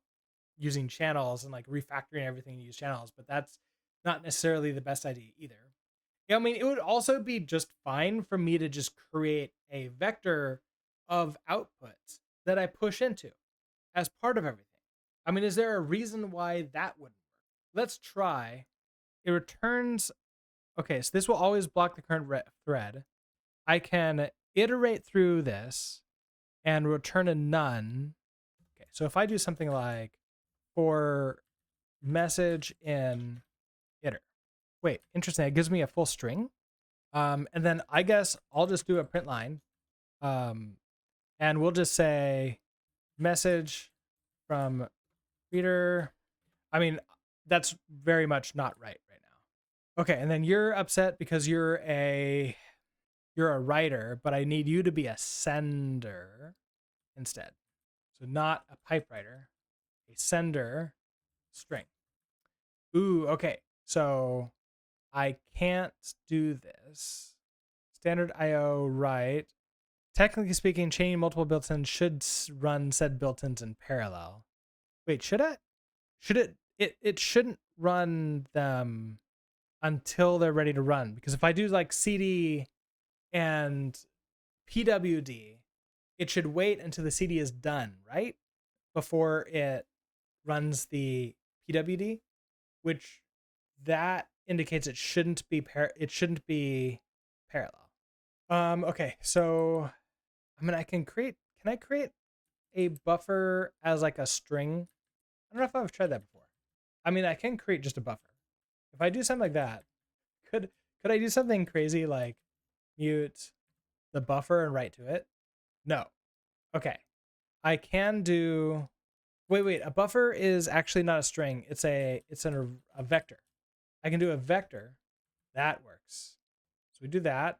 Speaker 1: using channels and like refactoring everything to use channels, but that's not necessarily the best idea either. I mean, it would also be just fine for me to just create a vector of outputs that I push into as part of everything. I mean, is there a reason why that wouldn't work? Let's try. It returns. Okay, so this will always block the current thread. I can iterate through this and return a none. Okay, so if I do something like for message in iter. Wait, interesting. It gives me a full string. And then I guess I'll just do a print line. And we'll just say message from reader. I mean, that's very much not right now. Okay, and then you're upset because you're a writer, but I need you to be a sender instead. So not a pipe writer, a sender string. Ooh, okay. So I can't do this. Standard IO write. Technically speaking, chaining multiple built-ins should run said built-ins in parallel. Wait, should it? Should it? It shouldn't run them until they're ready to run. Because if I do like CD and PWD, it should wait until the CD is done, right? Before it runs the PWD, which that indicates it shouldn't be parallel. Okay, so I mean, can I create a buffer as like a string? I don't know if I've tried that before. I mean, I can create just a buffer. If I do something like that, could I do something crazy like mute the buffer and write to it? No. Okay. I can do, wait, a buffer is actually not a string. It's a vector. I can do a vector. That works. So we do that.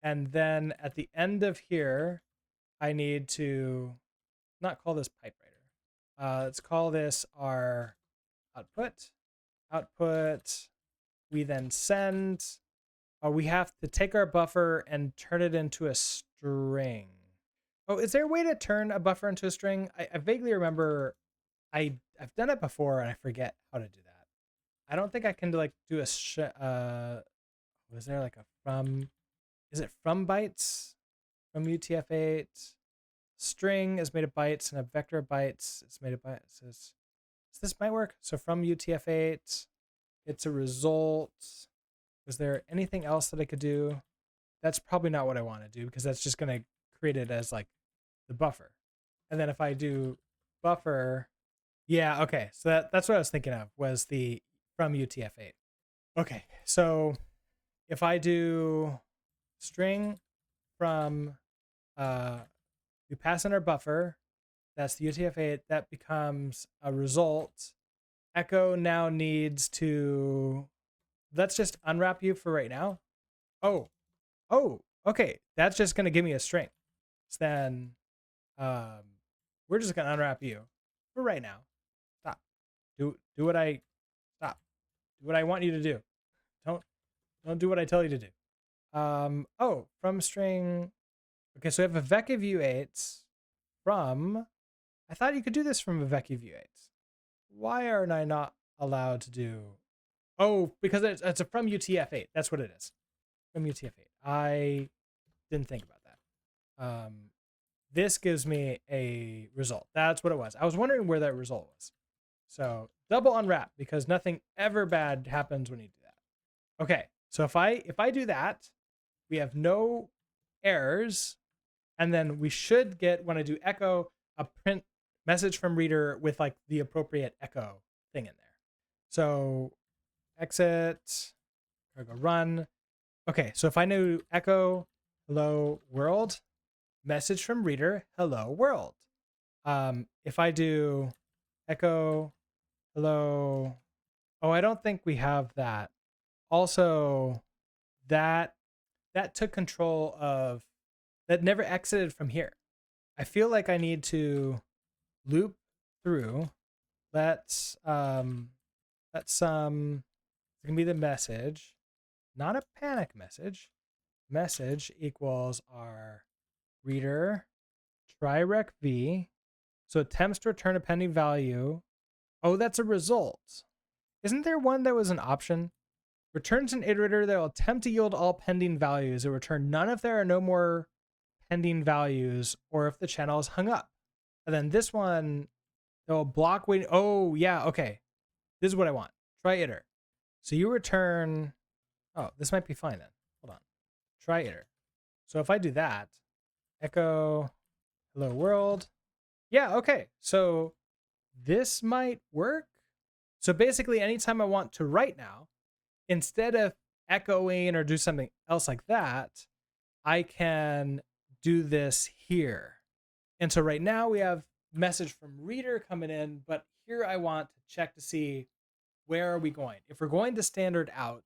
Speaker 1: And then at the end of here, I need to not call this pipe writer. Let's call this our output. Output, we then send. We have to take our buffer and turn it into a string. Oh, is there a way to turn a buffer into a string? I vaguely remember I've done it before and I forget how to do that. I don't think I can do a was there like a from, is it from bytes? From UTF-8. String is made of bytes and a vector of bytes is made of bytes. So this might work. So from UTF-8. it's a result. Is there anything else that I could do? That's probably not what I want to do because that's just going to create it as like the buffer. And then if I do buffer, yeah, okay. So that's what I was thinking of was the from UTF-8. Okay, so if I do string from, we pass in our buffer, that's the UTF-8, that becomes a result. Echo now needs to, let's just unwrap you for right now. Oh, okay. That's just going to give me a string. So then we're just going to unwrap you for right now. Stop. Do what I, stop. Do what I want you to do. Don't do what I tell you to do. From string. Okay, so we have a vec of u8 from, I thought you could do this from a vec of u8. Why aren't I not allowed to do, because it's a from UTF-8. That's what it is. From UTF-8. I didn't think about that. This gives me a result. That's what it was. I was wondering where that result was. So double unwrap because nothing ever bad happens when you do that. Okay, so if I do that, we have no errors, and then we should get, when I do echo, a print message from reader with like the appropriate echo thing in there. So exit, or go run. Okay, so if I do echo hello world, message from reader, hello world. If I do echo hello, I don't think we have that. Also, that took control of, that never exited from here. I feel like I need to loop through. Let's it can be the message, not a panic message. Message equals our reader try rec v. So attempts to return a pending value. Oh, that's a result. Isn't there one that was an option? Returns an iterator that will attempt to yield all pending values. It will return none if there are no more pending values or if the channel is hung up. And then this one, it will block waiting. Oh, yeah, okay. This is what I want. Try iter. So you return, this might be fine then. Hold on. Try iter. So if I do that, echo hello world. Yeah, okay. So this might work. So basically, anytime I want to write now, instead of echoing or do something else like that, I can do this here. And so right now we have message from reader coming in, but here I want to check to see where are we going. If we're going to standard out,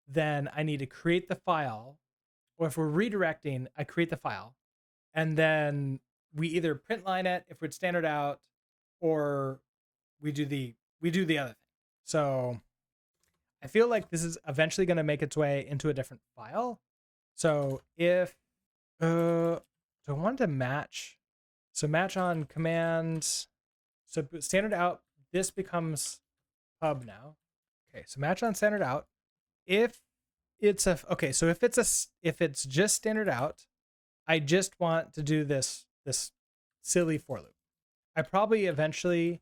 Speaker 1: then I need to create the file, or if we're redirecting, I create the file, and then we either print line it if it's standard out, or we do the other thing. So I feel like this is eventually going to make its way into a different file. So if so I want to match. So match on commands. So standard out, this becomes pub now. Okay, so match on standard out. If it's if it's just standard out, I just want to do this silly for loop. I probably eventually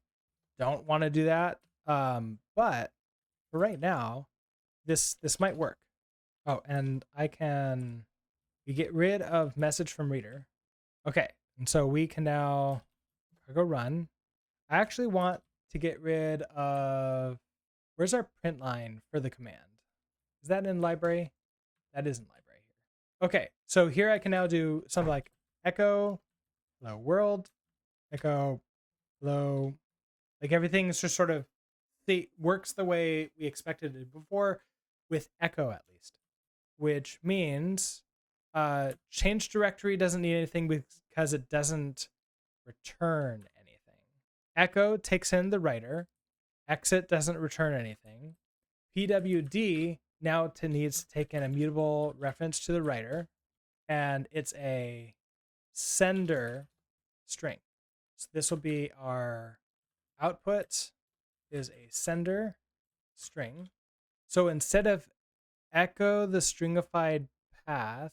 Speaker 1: don't want to do that. But for right now, this might work. Oh, and we get rid of message from reader. Okay, and so we can now go run. I actually want to get rid of, where's our print line for the command? Is that in library? That is in library here. Okay, so here I can now do something like echo hello world, echo hello, like everything's just sort of works the way we expected it before, with echo at least, which means change directory doesn't need anything because it doesn't return anything. Echo takes in the writer. Exit doesn't return anything. PWD now needs to take in a mutable reference to the writer, and it's a sender string. So this will be our output is a sender string. So instead of echo the stringified path,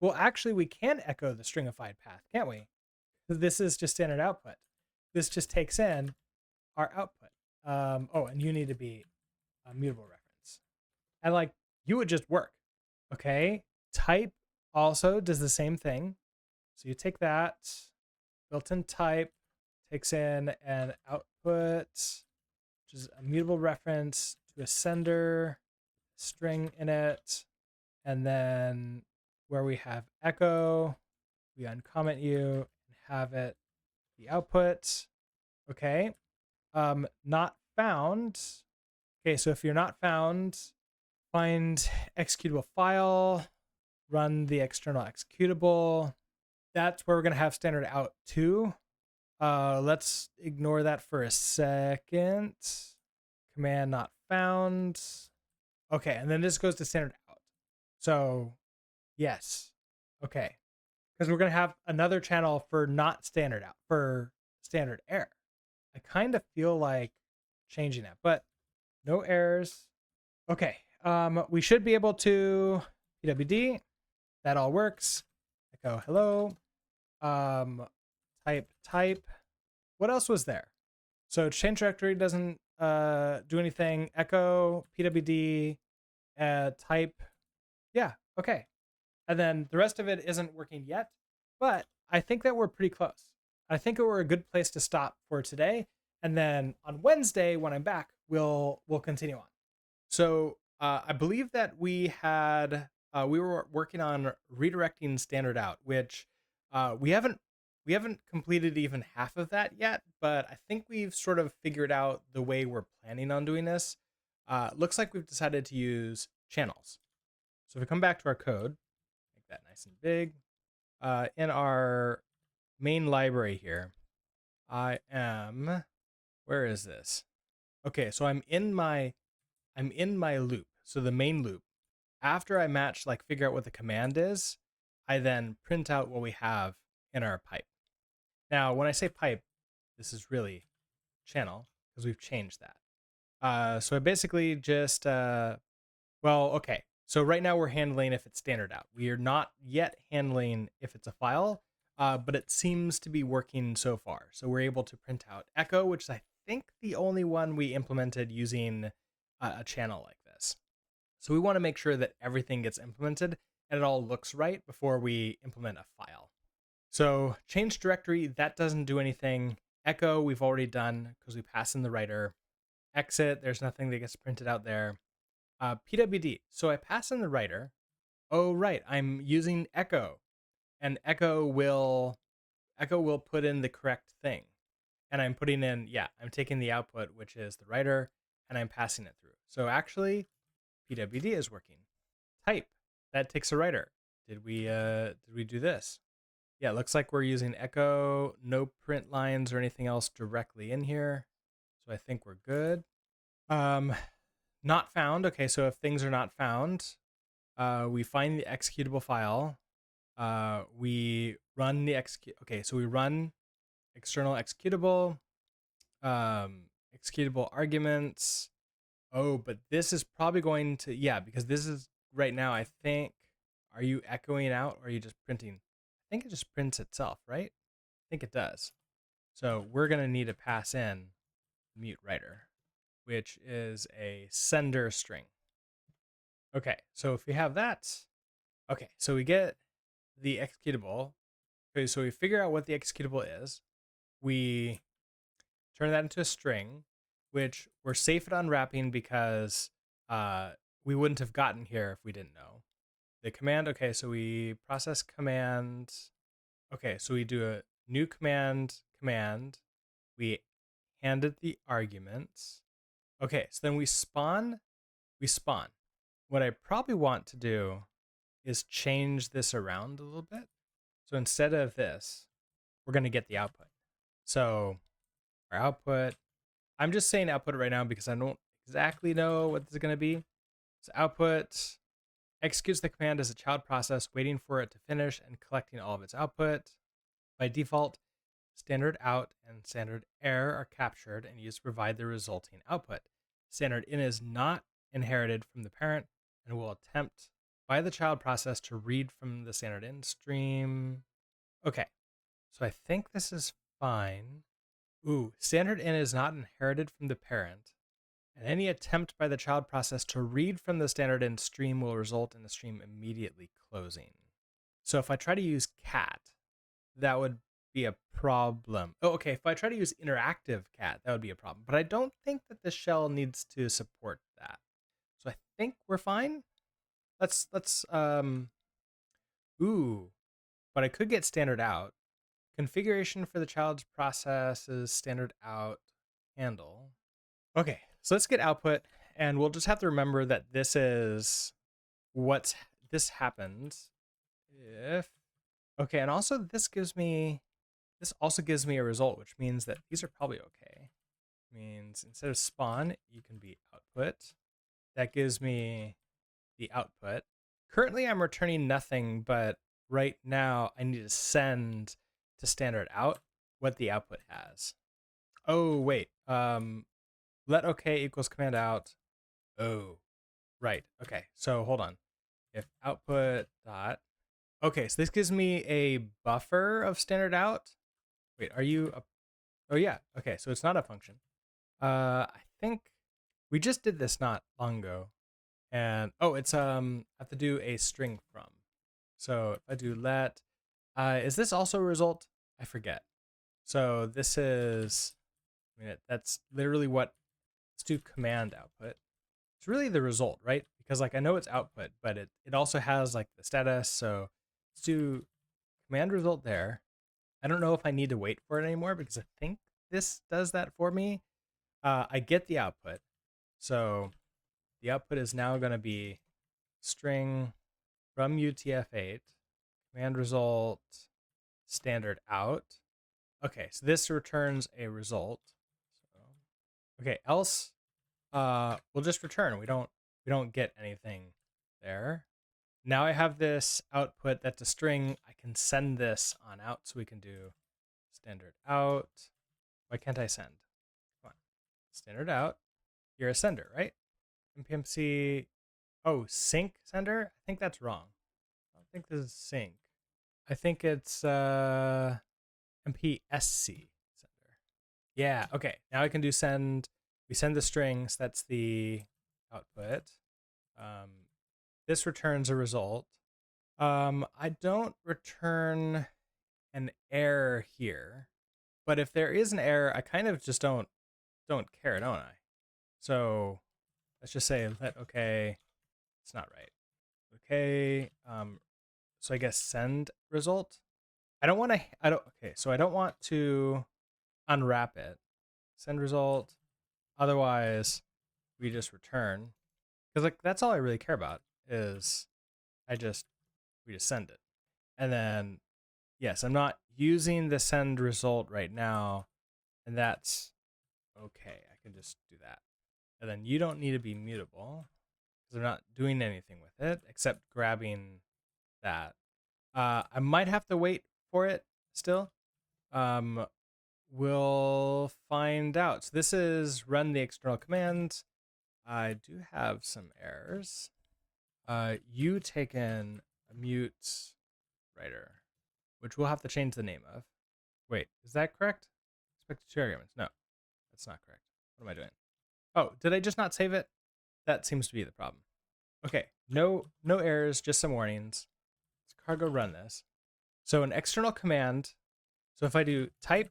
Speaker 1: well, actually we can echo the stringified path, can't we? This is just standard output. This just takes in our output. And you need to be a mutable reference. And like you would just work. Okay. Type also does the same thing. So you take that built-in type, takes in an output, which is a mutable reference to a sender, string in it, and then where we have echo, we uncomment you and have it the output. Okay. Not found. Okay, so if you're not found, find executable file, run the external executable. That's where we're gonna have standard out too. Let's ignore that for a second. Command not found. Okay, and then this goes to standard out. So yes. Okay. Because we're gonna have another channel for not standard out, for standard error. I kind of feel like changing that, but no errors. Okay. We should be able to pwd. That all works. Echo hello. Type. What else was there? So change directory doesn't do anything. Echo pwd type. Yeah. Okay. And then the rest of it isn't working yet, but I think that we're pretty close. I think we're a good place to stop for today. And then on Wednesday, when I'm back, we'll continue on. So I believe that we were working on redirecting standard out, which we haven't completed even half of that yet, but I think we've sort of figured out the way we're planning on doing this. Looks like we've decided to use channels. So if we come back to our code, make that nice and big. In our main library here, where is this? Okay, so I'm in my loop. So the main loop. After I match, like figure out what the command is, I then print out what we have in our pipe. Now, when I say pipe, this is really channel because we've changed that. So I basically just, okay. So right now we're handling if it's standard out. We are not yet handling if it's a file, but it seems to be working so far. So we're able to print out echo, which is I think the only one we implemented using a channel like this. So we want to make sure that everything gets implemented and it all looks right before we implement a file. So change directory, that doesn't do anything. Echo, we've already done because we pass in the writer. Exit, there's nothing that gets printed out there. PWD, so I pass in the writer. Oh, right, I'm using echo, and echo will put in the correct thing. And I'm putting in, I'm taking the output, which is the writer, and I'm passing it through. So actually, PWD is working. Type, that takes a writer. Did we do this? Yeah, it looks like we're using echo, no print lines or anything else directly in here. So I think we're good. Not found. Okay, so if things are not found, we find the executable file. We run the Okay, so we run external executable, executable arguments. Oh, but this is probably going to, because this is right now, I think, are you echoing out or are you just printing? I think it just prints itself, right? I think it does. So we're going to need to pass in mute writer, which is a sender string. Okay, so if we have that, okay, so we get the executable. Okay, so we figure out what the executable is. We turn that into a string, which we're safe at unwrapping because we wouldn't have gotten here if we didn't know. The command, okay, so we process command. Okay, so we do a new command. We hand it the arguments. Okay, so then we spawn. What I probably want to do is change this around a little bit. So instead of this, we're going to get the output. So our output, I'm just saying output right now because I don't exactly know what this is going to be. So output executes the command as a child process, waiting for it to finish and collecting all of its output. By default, standard out and standard error are captured and used to provide the resulting output. Standard in is not inherited from the parent and will attempt by the child process to read from the standard in stream. Okay, so I think this is fine. Ooh, standard in is not inherited from the parent. And any attempt by the child process to read from the standard in stream will result in the stream immediately closing. So if I try to use cat, that would be a problem. Oh, okay. If I try to use interactive cat, that would be a problem. But I don't think that the shell needs to support that. So I think we're fine. Let's ooh, but I could get standard out. Configuration for the child's process is standard out handle. Okay, so let's get output, and we'll just have to remember that this is this happens if, okay, and also this also gives me a result, which means that these are probably okay. Means instead of spawn, you can be output. That gives me the output. Currently I'm returning nothing, but right now I need to send to standard out what the output has. Oh, wait. Let okay equals command out. Oh, right. Okay. So hold on. If output dot. Okay. So this gives me a buffer of standard out. Wait, are you a, oh yeah. Okay. So it's not a function. I think we just did this not long ago. And oh, it's I have to do a string from. So if I do let, is this also a result? I forget. So this is, I mean, that's literally what, let's do command output. It's really the result, right? Because like I know it's output, but it also has like the status. So let's do command result there. I don't know if I need to wait for it anymore because I think this does that for me. I get the output. So the output is now going to be string from UTF-8, command result, standard out. Okay, so this returns a result. So, okay, else we'll just return. We don't get anything there. Now I have this output that's a string. I can send this on out, so we can do standard out. Why can't I send? Come on. Standard out. You're a sender, right? npmc. Oh, sync sender? I think that's wrong. I don't think this is sync. I think it's mpsc sender. Yeah, okay. Now I can do send. We send the strings. That's the output. This returns a result. I don't return an error here, but if there is an error, I kind of just don't care, don't I? So let's just say let okay. It's not right. Okay. So I guess send result. I don't want to. I don't. Okay. So I don't want to unwrap it. Send result. Otherwise, we just return because like that's all I really care about is we just send it, and then yes, I'm not using the send result right now, and that's okay. I can just do that, and then you don't need to be mutable because I'm not doing anything with it except grabbing that. I might have to wait for it still. We'll find out. So this is run the external command. I do have some errors. You taken a mute writer, which we'll have to change the name of. Wait, is that correct? Expected two arguments. No, that's not correct. What am I doing? Oh, did I just not save it? That seems to be the problem. Okay, no errors, just some warnings. Let's cargo run this. So an external command. So if I do type,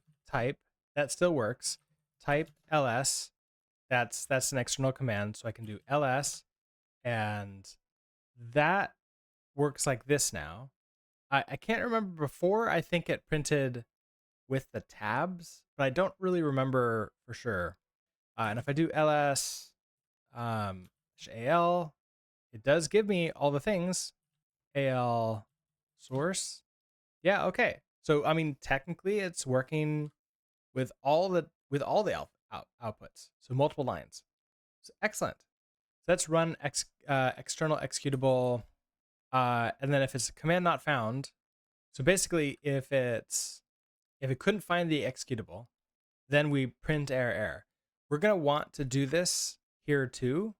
Speaker 1: that still works. Type ls, that's an external command. So I can do ls, and that works like this now. I can't remember before. I think it printed with the tabs, but I don't really remember for sure. And if I do ls al, it does give me all the things. Al source. Yeah, okay. So I mean, technically, it's working with all the outputs. So multiple lines. So excellent. So let's run external executable, and then if it's a command not found. So basically, if it couldn't find the executable, then we print error. We're gonna want to do this here too,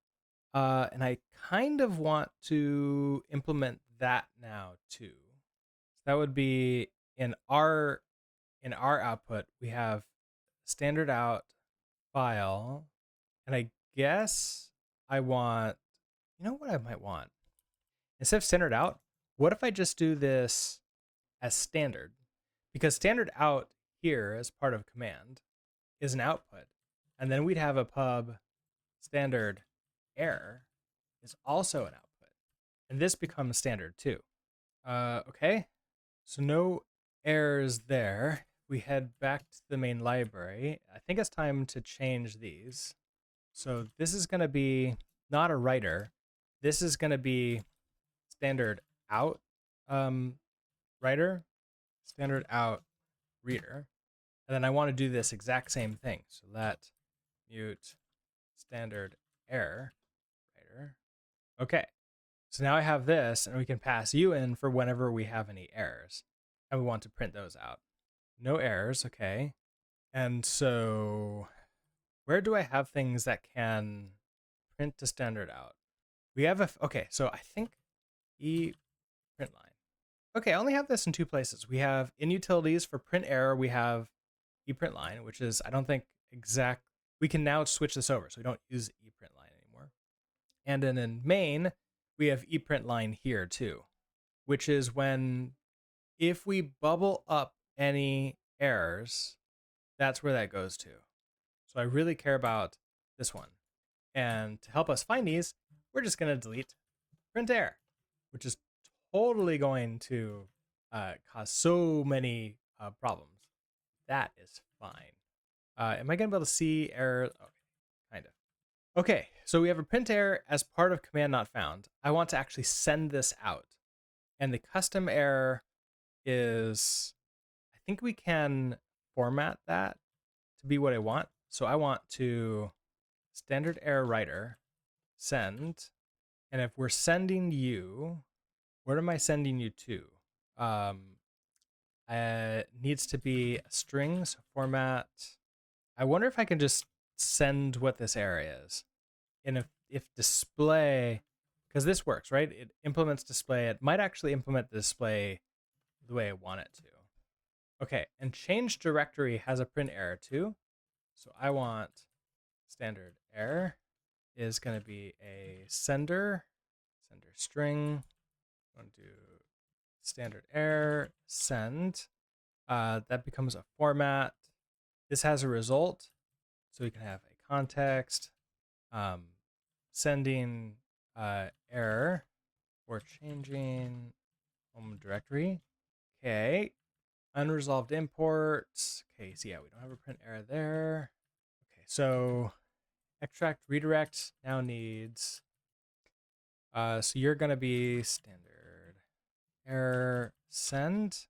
Speaker 1: and I kind of want to implement that now too. So that would be in our output we have standard out file, and I guess I want, you know what I might want? Instead of standard out, what if I just do this as standard? Because standard out here as part of command is an output. And then we'd have a pub standard error is also an output. And this becomes standard too. Okay, so no errors there. We head back to the main library. I think it's time to change these. So this is going to be not a writer. This is going to be standard out writer, standard out reader. And then I want to do this exact same thing. So let mute standard error writer. Okay. So now I have this, and we can pass you in for whenever we have any errors. And we want to print those out. No errors, okay. And so where do I have things that can print to standard out? We have okay, so I think print line. Okay, I only have this in two places. We have in utilities for print error, we have print line, which is, I don't think exact, we can now switch this over, so we don't use print line anymore. And then in main, we have print line here too, which is when, if we bubble up any errors, that's where that goes to. So I really care about this one. And to help us find these, we're just going to delete print error, which is totally going to cause so many problems. That is fine. Am I going to be able to see error? Okay, kind of. Okay, so we have a print error as part of command not found. I want to actually send this out. And the custom error is, I think we can format that to be what I want. So I want to standard error writer send. And if we're sending you, where am I sending you to? It needs to be a string, so format. I wonder if I can just send what this error is. And if display, because this works, right? It implements display. It might actually implement the display the way I want it to. Okay, and change directory has a print error too. So I want standard error is going to be a sender string. I'm going to do standard error send. That becomes a format. This has a result, so we can have a context, sending error or changing home directory. Okay, unresolved imports. Okay, so yeah, we don't have a print error there. Okay, so extract redirect now needs, so you're going to be standard error send.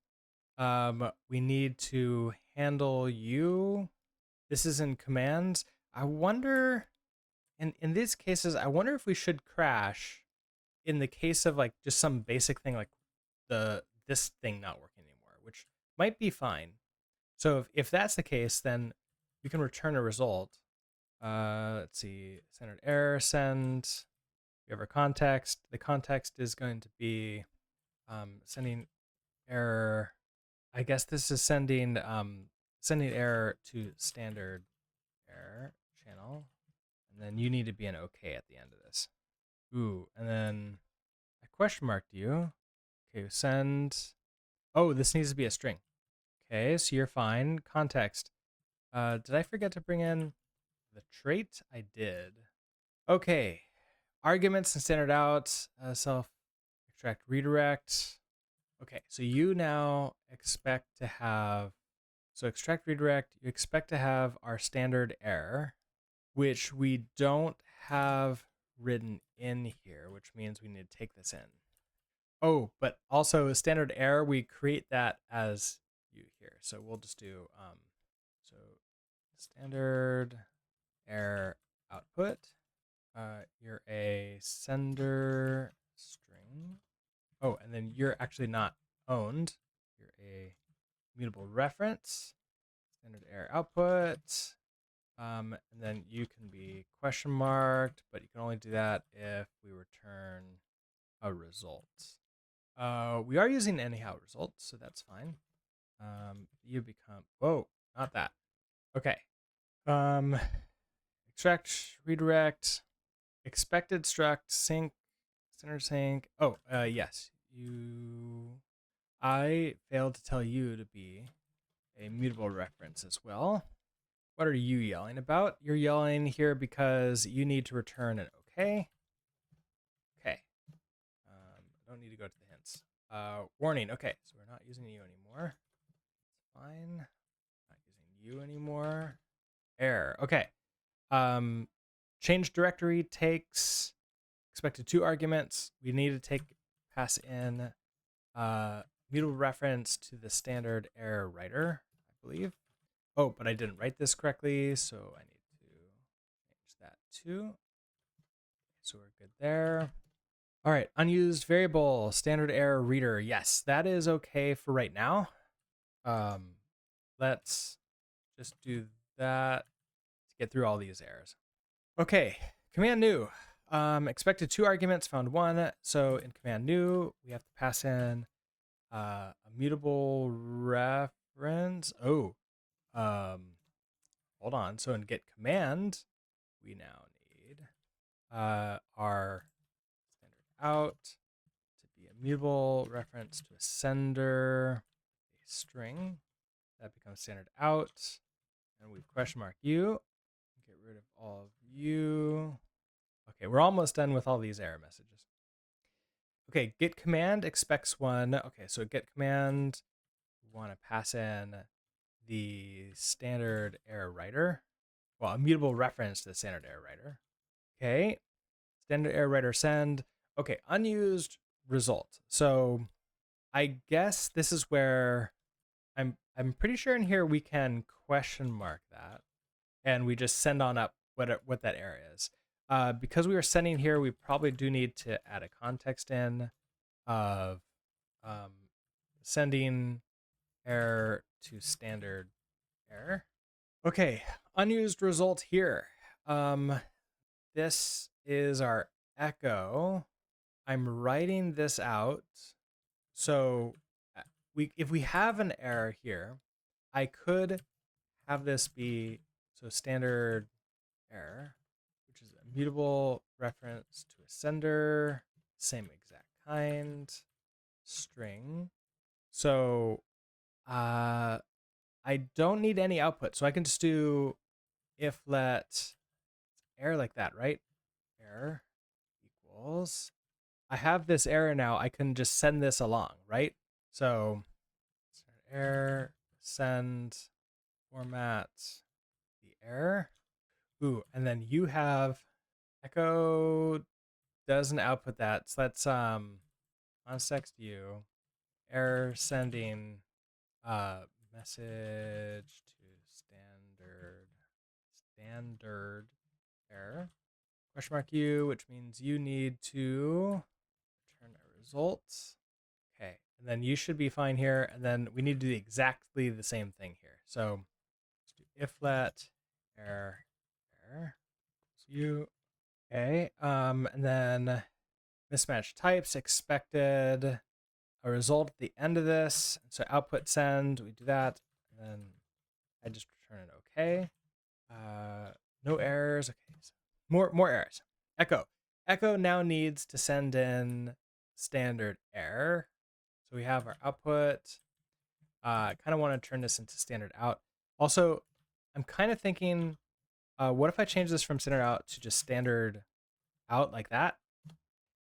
Speaker 1: We need to handle you. This is in commands. I wonder, in these cases, I wonder if we should crash in the case of like just some basic thing like this thing not working anymore, which might be fine. So if that's the case, then we can return a result. Let's see, standard error send. We have our context. The context is going to be sending error. I guess this is sending error to standard error channel, and then you need to be an OK at the end of this. Ooh, and then I question marked you. Okay, send. Oh, this needs to be a string. Okay, so you're fine. Context. Did I forget to bring in the trait? I did. Okay, arguments and standard out, self extract redirect. Okay, so you now expect to have, so extract redirect, you expect to have our standard error, which we don't have written in here, which means we need to take this in. Oh, but also standard error, we create that as you here. So we'll just do, so standard error output. You're a sender string. Oh, and then you're actually not owned. You're a mutable reference, standard error output. And then you can be question marked, but you can only do that if we return a result. We are using anyhow result, so that's fine. You become, whoa, not that. Okay. extract, redirect, expected struct, sync, center sync. Oh, yes. I failed to tell you to be a mutable reference as well. What are you yelling about? You're yelling here because you need to return an okay. Okay. I don't need to go to the hints. Warning. Okay, so we're not using you anymore. Fine. Not using you anymore. Error. Okay. Change directory takes expected 2 arguments. We need to pass in mutable reference to the standard error writer, I believe. Oh, but I didn't write this correctly, so I need to change that too. So we're good there. All right, unused variable, standard error reader. Yes, that is okay for right now. Let's just do that to get through all these errors. Okay, command new. Expected 2 arguments, found 1. So in command new, we have to pass in a mutable reference. Oh, hold on. So in get command, we now need our standard out to be a mutable reference to a sender, a string. That becomes standard out. And we question mark you. Get rid of all of you. Okay, we're almost done with all these error messages. Okay, get command expects 1. Okay, so get command, we want to pass in the standard error writer. Well, a mutable reference to the standard error writer. Okay, standard error writer send. Okay, unused result. So I guess this is where I'm pretty sure in here we can question mark that, and we just send on up what that error is. Because we are sending here, we probably do need to add a context in of sending error to standard error. Okay, unused result here. This is our echo. I'm writing this out. So if we have an error here, I could have this be standard error, which is a mutable reference to a sender, same exact kind, string. So I don't need any output, so I can just do if let error like that, right? Error equals. I have this error now. I can just send this along, right? So error send format the error. Ooh, and then you have echo doesn't output that. So that's context you error sending message to standard error question mark u, which means you need to return a result. Okay, and then you should be fine here, and then we need to do exactly the same thing here. So let's do if let error so you. Okay, and then mismatch types expected a result at the end of this. So output send, we do that, and then I just return an okay. No errors. Okay, so more errors. Echo now needs to send in standard error. So we have our output. I kind of want to turn this into standard out. Also, I'm kind of thinking, what if I change this from standard out to just standard out like that?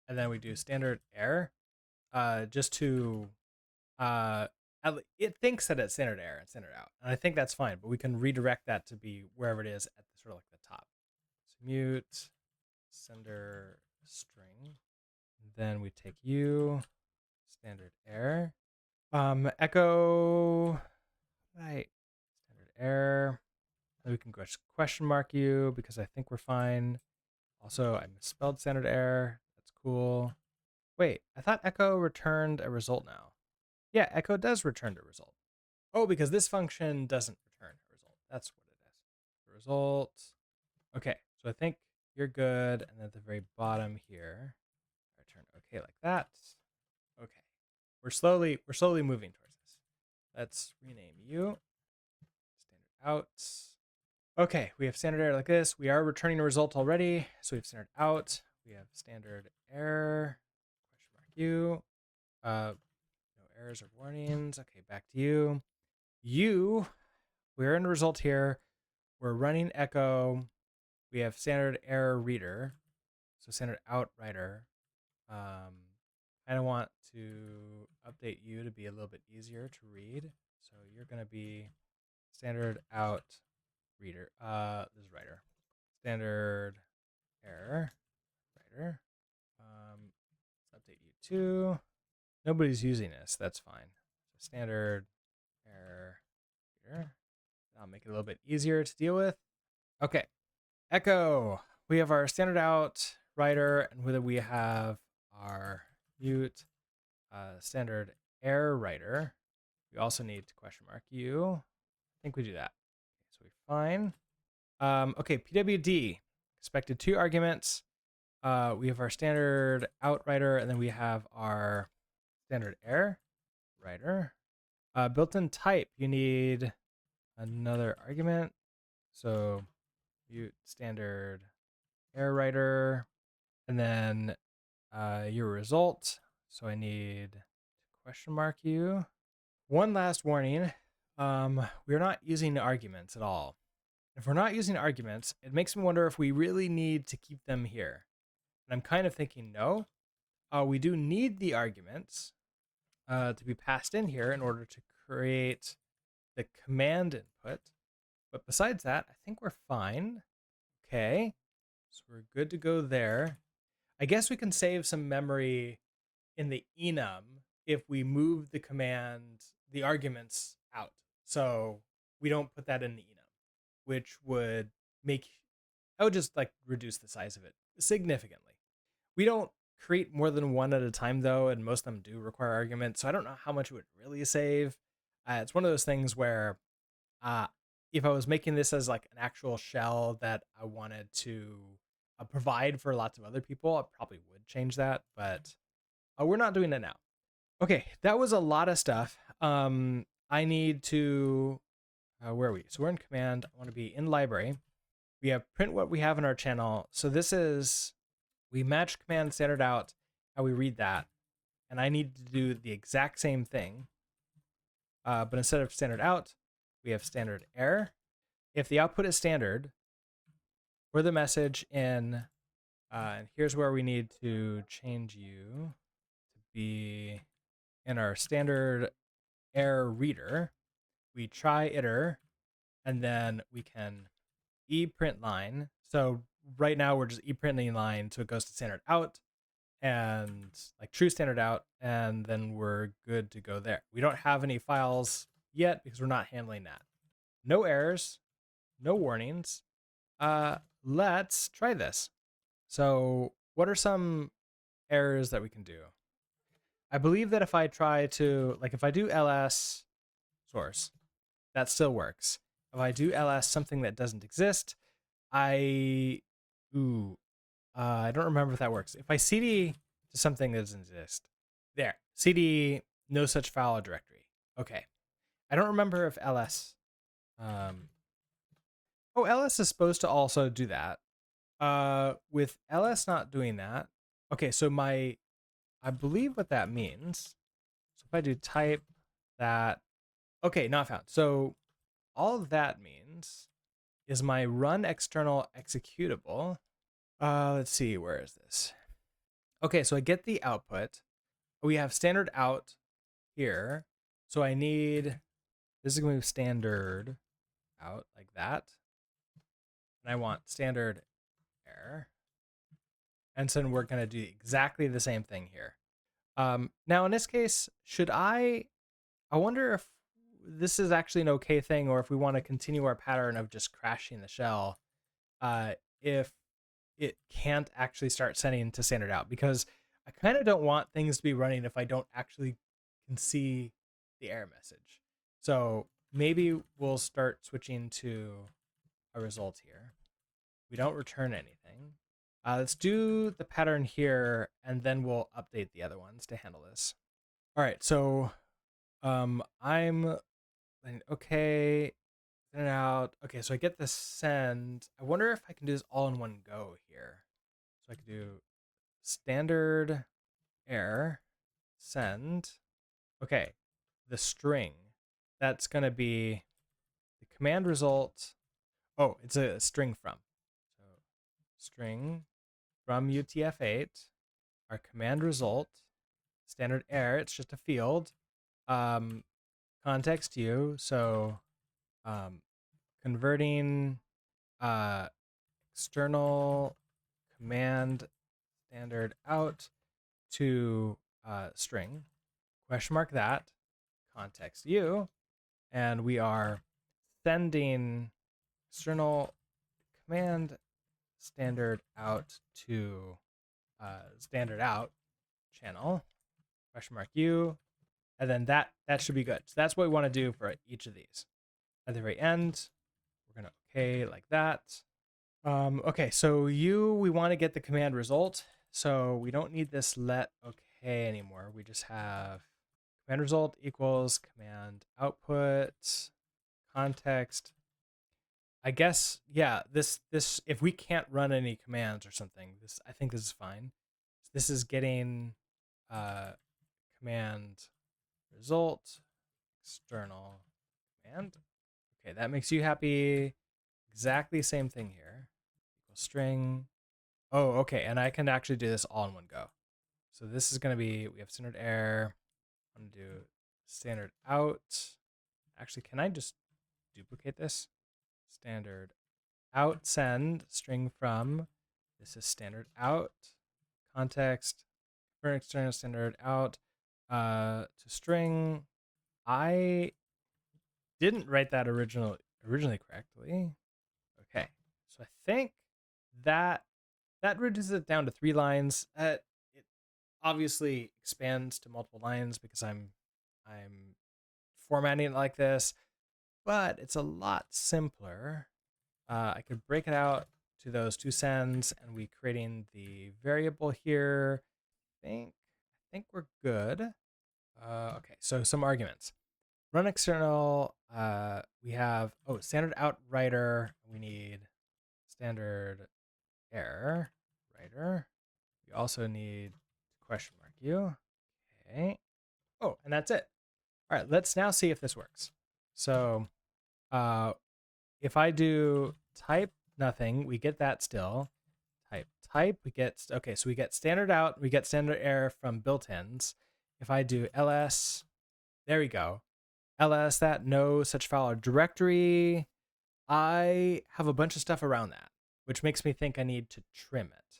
Speaker 1: And then we do standard error, just to, it thinks that it's standard error and standard out. And I think that's fine, but we can redirect that to be wherever it is at the, sort of like the top. So mute sender string. Then we take you, standard error. Echo, right, standard error. Then we can question mark you because I think we're fine. Also, I misspelled standard error. That's cool. Wait, I thought echo returned a result now. Yeah, echo does return a result. Oh, because this function doesn't return a result. That's what it is. Result. Okay, so I think you're good. And at the very bottom here, return okay like that. Okay, we're slowly moving towards this. Let's rename you. Standard out. Okay, we have standard error like this. We are returning a result already. So we have standard out. We have standard error, question mark U. No errors or warnings. Okay, back to you. We're in a result here. We're running echo. We have standard error reader. So standard out writer. I don't want to update you to be a little bit easier to read. So you're going to be standard out reader. This is writer. Standard error writer. Let's update you too. Nobody's using this. That's fine. So standard error reader. I'll make it a little bit easier to deal with. Okay. Echo. We have our standard out writer, and whether we have our mute standard error writer. We also need question mark U. I think we do that. So we're fine. Okay, PWD. Expected 2 arguments. We have our standard out writer, and then we have our standard error writer. Built-in type, you need another argument. So mute standard error writer, and then your result. So I need question mark U. One last warning. We're not using arguments at all. If we're not using arguments, it makes me wonder if we really need to keep them here. And I'm kind of thinking no. We do need the arguments to be passed in here in order to create the command input. But besides that, I think we're fine. Okay, so we're good to go there. I guess we can save some memory in the enum if we move the command, the arguments out. So we don't put that in the enum, which would I would just like reduce the size of it significantly. We don't create more than one at a time though, and most of them do require arguments. So I don't know how much it would really save. It's one of those things where if I was making this as like an actual shell that I wanted to provide for lots of other people, I probably would change that, but we're not doing it now. Okay, that was a lot of stuff. I need to, where are we? So we're in command. I want to be in library. We have print what we have in our channel. So this is, we match command standard out, how we read that. And I need to do the exact same thing. But instead of standard out, we have standard error. If the output is standard, for the message in, and here's where we need to change you to be in our standard error reader. We try iter, and then we can eprint line. So right now we're just eprinting line, so it goes to standard out and like true standard out, and then we're good to go there. We don't have any files yet because we're not handling that. No errors, no warnings. Let's try this. So what are some errors that we can do? I believe that if I try to, like if I do ls source, that still works. If I do ls something that doesn't exist, I don't remember if that works. If I cd to something that doesn't exist, there, cd no such file or directory. Okay. I don't remember if ls, ls is supposed to also do that. With ls not doing that, okay, so I believe what that means. So if I do type that, okay, not found. So all of that means is my run external executable. Let's see, where is this? Okay, so I get the output. We have standard out here. So I need, this is going to be standard out like that. And I want standard error. And so we're going to do exactly the same thing here. Now in this case, I wonder if this is actually an okay thing, or if we want to continue our pattern of just crashing the shell, if it can't actually start sending to standard out, because I kind of don't want things to be running if I don't actually can see the error message. So maybe we'll start switching to a result here. We don't return anything. Let's do the pattern here, and then we'll update the other ones to handle this. All right, so I'm okay. send it out. Okay, so I get the send. I wonder if I can do this all in one go here. So I could do standard error send. Okay, the string. That's going to be the command result. Oh, it's a string from. So string from UTF-8, our command result, standard error, it's just a field. Context U, so converting external command standard out to string, question mark that, context U, and we are sending external command standard out to standard out channel, question mark U, and then that should be good. So that's what we want to do for each of these. At the very end, we're going to okay like that. Okay, so we want to get the command result. So we don't need this let okay anymore. We just have command result equals command output context. I guess, yeah, this if we can't run any commands or something, I think this is fine. This is getting command result external command. Okay, that makes you happy. Exactly same thing here. Equal string. Oh, okay, and I can actually do this all in one go. So this is going to be, we have standard error. I'm going to do standard out. Actually, can I just duplicate this? Standard out send string from. This is standard out context for external standard out to string. I didn't write that originally correctly. Okay, so I think that reduces it down to 3 lines. It obviously expands to multiple lines because I'm formatting it like this, but it's a lot simpler. I could break it out to those 2 sends, and we creating the variable here. I think we're good. Okay, so some arguments. Run external. We have standard out writer. We need standard error writer. We also need question mark U. Okay. Oh, and that's it. All right, let's now see if this works. So if I do type nothing, we get that still. Type, we get, okay, so we get standard out, we get standard error from built-ins. If I do ls, there we go. ls that no such file or directory, I have a bunch of stuff around that, which makes me think I need to trim it.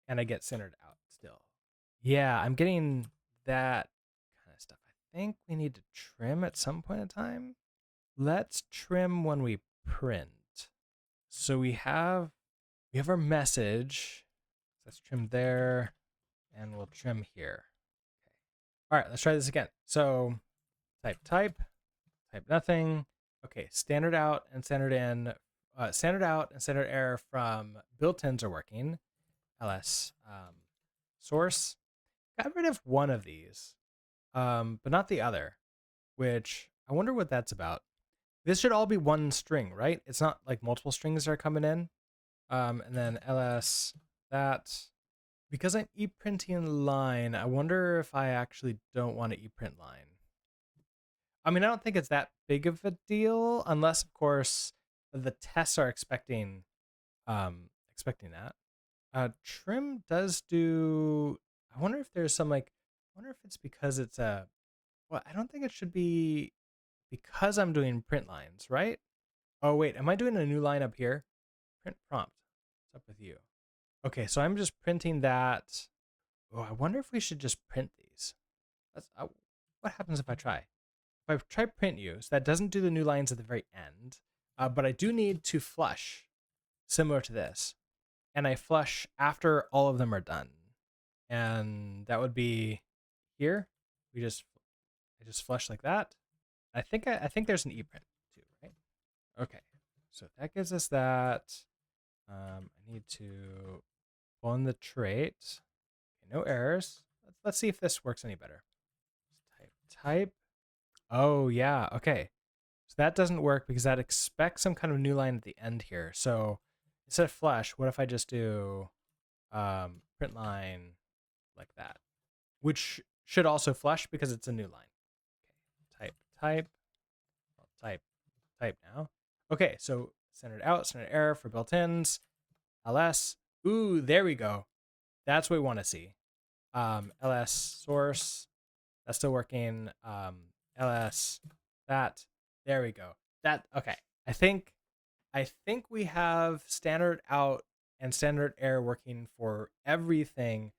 Speaker 1: And I get centered out still. Yeah, I'm getting that kind of stuff. I think we need to trim at some point in time. Let's trim when we print. So we have our message. Let's trim there, and we'll trim here. Okay. All right, let's try this again. So type nothing. Okay, standard out and standard in. Standard out and standard error from built-ins are working. ls source. Got rid of one of these, but not the other, which I wonder what that's about. This should all be one string, right? It's not like multiple strings that are coming in. And then ls that. Because I'm e-printing line, I wonder if I actually don't want to e-print line. I mean, I don't think it's that big of a deal, unless, of course, the tests are expecting that. Trim does do. I wonder if there's some I wonder if it's because it's a. Well, I don't think it should be because I'm doing print lines, right? Oh wait, am I doing a new line up here? Print prompt. What's up with you? Okay, so I'm just printing that. Oh, I wonder if we should just print these. What happens if I try? If I try print use, that doesn't do the new lines at the very end, but I do need to flush, similar to this. And I flush after all of them are done. And that would be here. I just flush like that. I think there's an ePrint too, right? Okay, so that gives us that. I need to pull in the trait. Okay, no errors. Let's see if this works any better. Type. Oh yeah, okay. So that doesn't work because that expects some kind of new line at the end here. So instead of flush, what if I just do print line like that, which should also flush because it's a new line. Okay, type, type now. Okay, so centered out, centered error for built-ins, ls. Ooh, there we go. That's what we want to see. Ls source, that's still working. Ls that, there we go. That, okay. I think we have standard out and standard error working for everything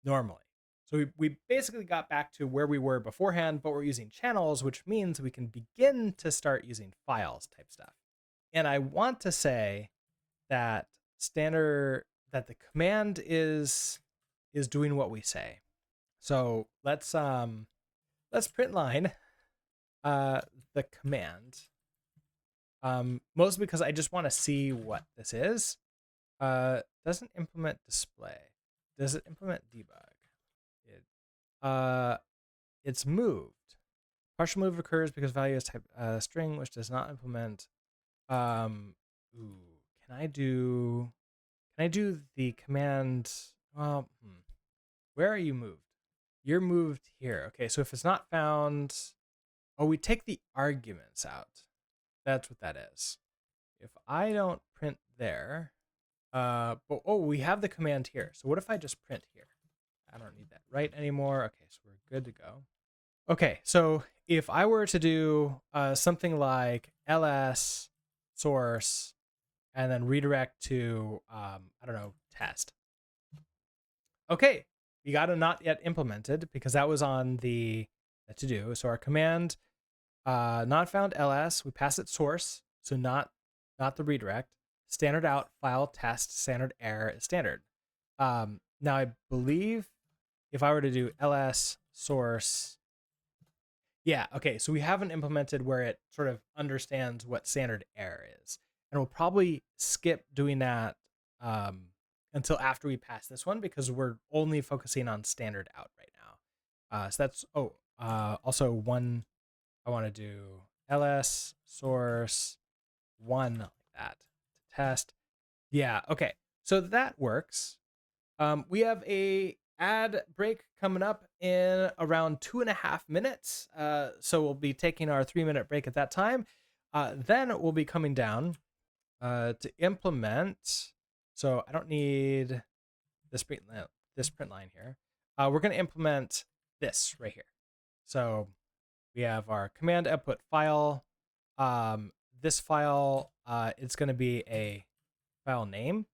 Speaker 1: normally. So we basically got back to where we were beforehand, but we're using channels, which means we can begin to start using files type stuff. And I want to say that that the command is doing what we say. So let's print line the command. Mostly because I just want to see what this is. Doesn't implement display. Does it implement debug? It's moved. Partial move occurs because value is type string, which does not implement. Can I do the command? Well, where are you moved? You're moved here. Okay, so if it's not found, we take the arguments out. That's what that is. If I don't print there, but we have the command here. So what if I just print here? I don't need that right anymore. Okay, so we're good to go. Okay, so if I were to do something like ls source and then redirect to, I don't know, test. Okay, we got a not yet implemented because that was on the to do. So our command, not found ls, we pass it source, so not the redirect. Standard out, file, test, standard error is standard. Now I believe if I were to do ls source, yeah, okay, so we haven't implemented where it sort of understands what standard error is. And we'll probably skip doing that until after we pass this one because we're only focusing on standard out right now. So that's, also one, I want to do ls source 1 like that to test. Yeah, okay, so that works. We have a ad break coming up in around 2.5 minutes. So we'll be taking our 3-minute break at that time. Then we'll be coming down to implement. So I don't need this print line here. We're going to implement this right here. So we have our command output file. This file, it's going to be a file name.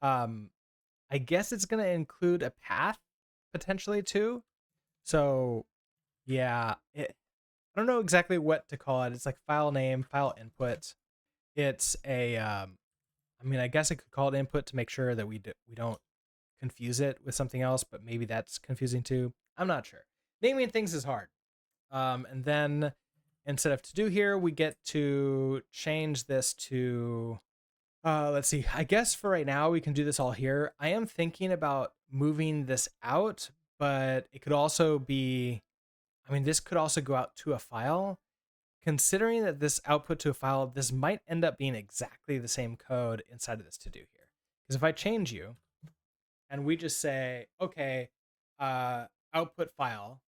Speaker 1: I guess it's going to include a path potentially too. So yeah, I don't know exactly what to call it. It's like file name, file input. It's a, I mean, I guess I could call it input to make sure that we don't confuse it with something else, but maybe that's confusing too. I'm not sure. Naming things is hard. And then instead of to do here, we get to change this to, let's see, I guess for right now, we can do this all here. I am thinking about moving this out, but it could also be, I mean, this could also go out to a file. Considering that this output to a file, this might end up being exactly the same code inside of this to do here. Because if I change you and we just say, okay, output file,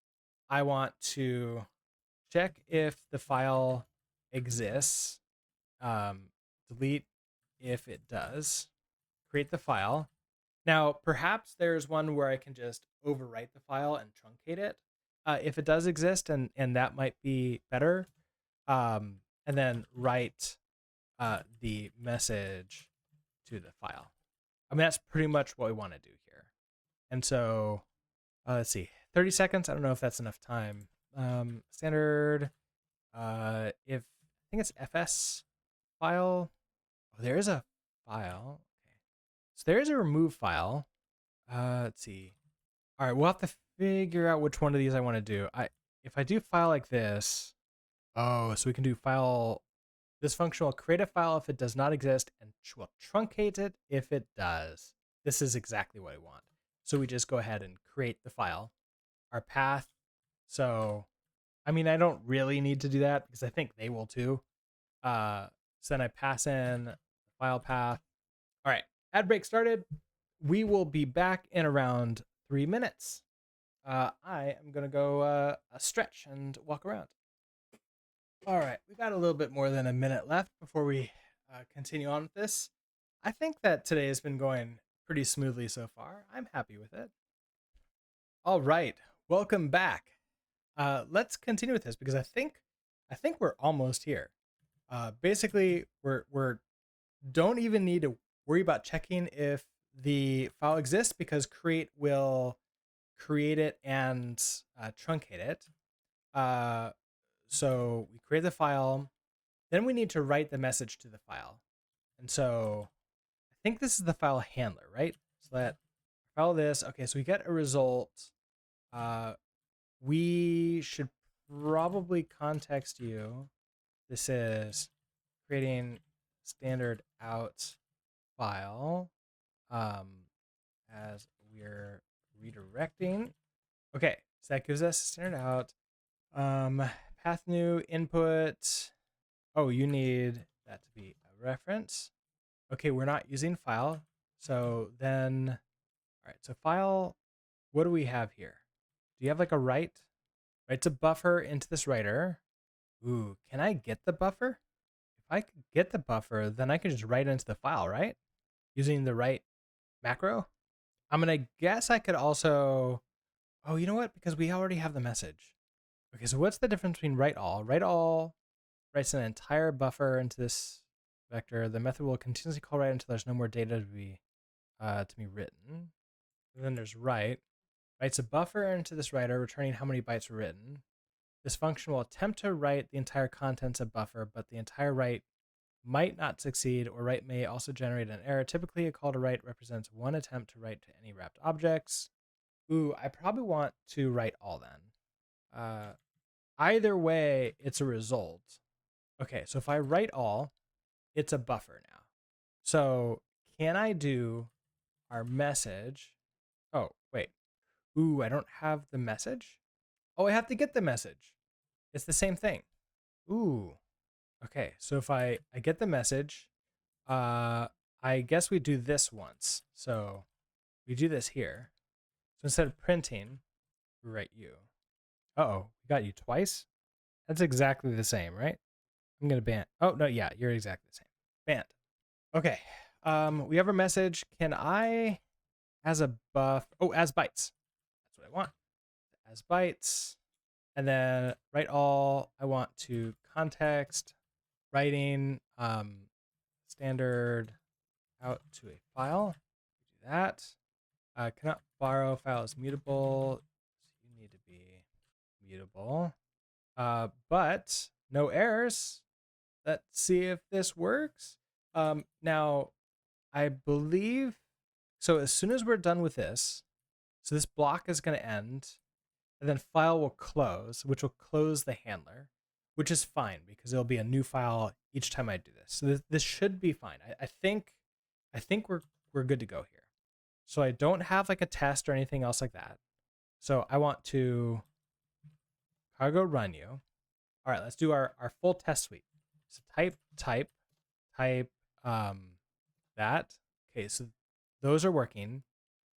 Speaker 1: I want to check if the file exists, delete if it does, create the file. Now, perhaps there's one where I can just overwrite the file and truncate it if it does exist, and that might be better. And then write the message to the file. I mean, that's pretty much what we want to do here. And so, let's see, 30 seconds. I don't know if that's enough time. Standard, if I think it's fs file. Oh, there is a file. Okay. So there is a remove file. Let's see. All right, we'll have to figure out which one of these I want to do. If I do file like this, so we can do file. This function will create a file if it does not exist and will truncate it if it does. This is exactly what I want. So we just go ahead and create the file, our path. So, I mean, I don't really need to do that because I think they will too. So then I pass in the file path. All right, ad break started. We will be back in around 3 minutes. I am gonna go a stretch and walk around. All right, we got a little bit more than a minute left before we continue on with this. I think that today has been going pretty smoothly so far. I'm happy with it. All right, welcome back. Let's continue with this because I think we're almost here. Basically, we're don't even need to worry about checking if the file exists because create will create it and truncate it. So we create the file, then we need to write the message to the file. And so I think this is the file handler, right? So that file this. Okay, so we get a result. We should probably context you. This is creating standard out file as we're redirecting. Okay, so that gives us standard out. Path new input. Oh, you need that to be a reference. Okay, we're not using file. So then, all right, so file, what do we have here? Do you have like a write? Write to buffer into this writer. Ooh, can I get the buffer? If I could get the buffer, then I can just write into the file, right? Using the write macro. I'm gonna guess I could also, oh, you know what? Because we already have the message. Okay, so what's the difference between write all? Write all writes an entire buffer into this vector. The method will continuously call write until there's no more data to be written. And then there's write. Writes a buffer into this writer, returning how many bytes were written. This function will attempt to write the entire contents of buffer, but the entire write might not succeed, or write may also generate an error. Typically, a call to write represents one attempt to write to any wrapped objects. Ooh, I probably want to write all then. Either way, it's a result. Okay, so if I write all, it's a buffer now. So can I do our message? Oh, wait. Ooh, I don't have the message? Oh, I have to get the message. It's the same thing. Ooh. Okay, so if I get the message, I guess we do this once. So we do this here. So instead of printing, we write you. Uh-oh, we got you twice? That's exactly the same, right? I'm gonna ban. Oh, no, yeah, you're exactly the same. Banned. Okay. We have a message. Can I, as a buff, oh, as bytes. That's what I want. As bytes. And then write all, I want to context, writing, standard out to a file. Do that. Cannot borrow file is mutable. So you need to be mutable. But no errors. Let's see if this works. Now, I believe, so as soon as we're done with this, so this block is going to end, and then file will close, which will close the handler, which is fine because it'll be a new file each time I do this. So this should be fine. I think we're good to go here. So I don't have like a test or anything else like that. So I want to cargo run you. All right, let's do our full test suite. So type that. Okay, so those are working.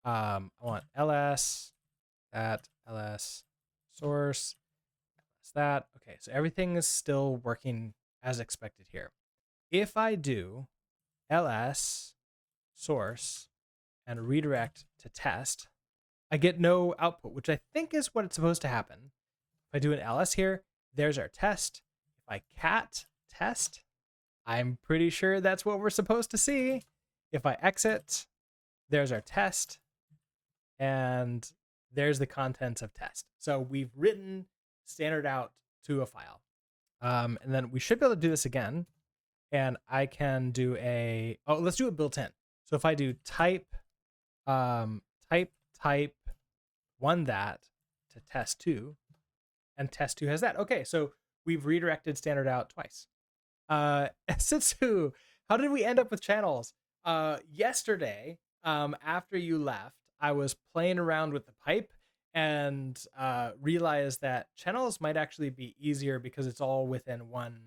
Speaker 1: I want ls that ls source that. Okay, so everything is still working as expected here. If I do ls source and redirect to test, I get no output, which I think is what it's supposed to happen. If I do an ls here, there's our test. If I cat test, I'm pretty sure that's what we're supposed to see. If I exit, there's our test, and there's the contents of test. So we've written standard out to a file. And then we should be able to do this again. And I can do let's do it built in. So if I do type one that to test2, and test2 has that. Okay, so we've redirected standard out twice. Sitsu, how did we end up with channels? Yesterday, after you left, I was playing around with the pipe and realized that channels might actually be easier because it's all within one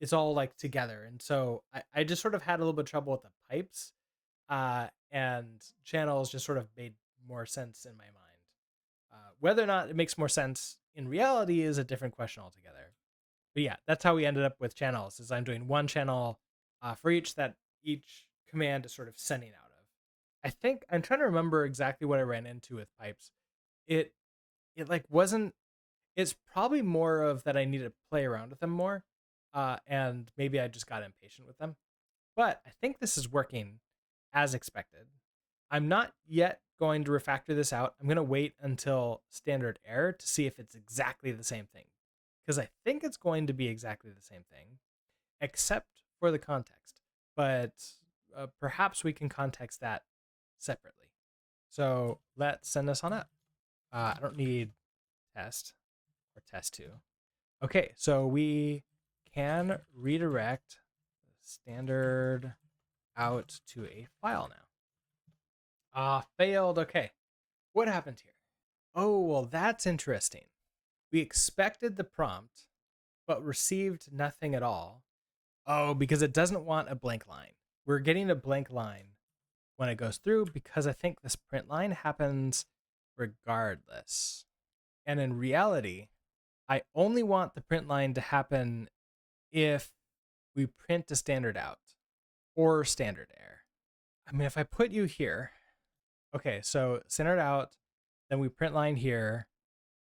Speaker 1: it's all like together. And so I just sort of had a little bit of trouble with the pipes, and channels just sort of made more sense in my mind. Whether or not it makes more sense in reality is a different question altogether. But yeah, that's how we ended up with channels, is I'm doing one channel for each that each command is sort of sending out of. I think I'm trying to remember exactly what I ran into with pipes. It like wasn't, it's probably more of that I need to play around with them more. And maybe I just got impatient with them. But I think this is working as expected. I'm not yet going to refactor this out. I'm going to wait until standard error to see if it's exactly the same thing. Because I think it's going to be exactly the same thing, except for the context. But perhaps we can context that separately. So let's send this on up. I don't need test or test2. Okay, so we can redirect standard out to a file now. Failed. Okay, what happened here? Oh, well, that's interesting. We expected the prompt, but received nothing at all. Oh, because it doesn't want a blank line. We're getting a blank line when it goes through because I think this print line happens regardless. And in reality, I only want the print line to happen if we print a standard out or standard error. I mean, if I put you here, okay, so standard out, then we print line here,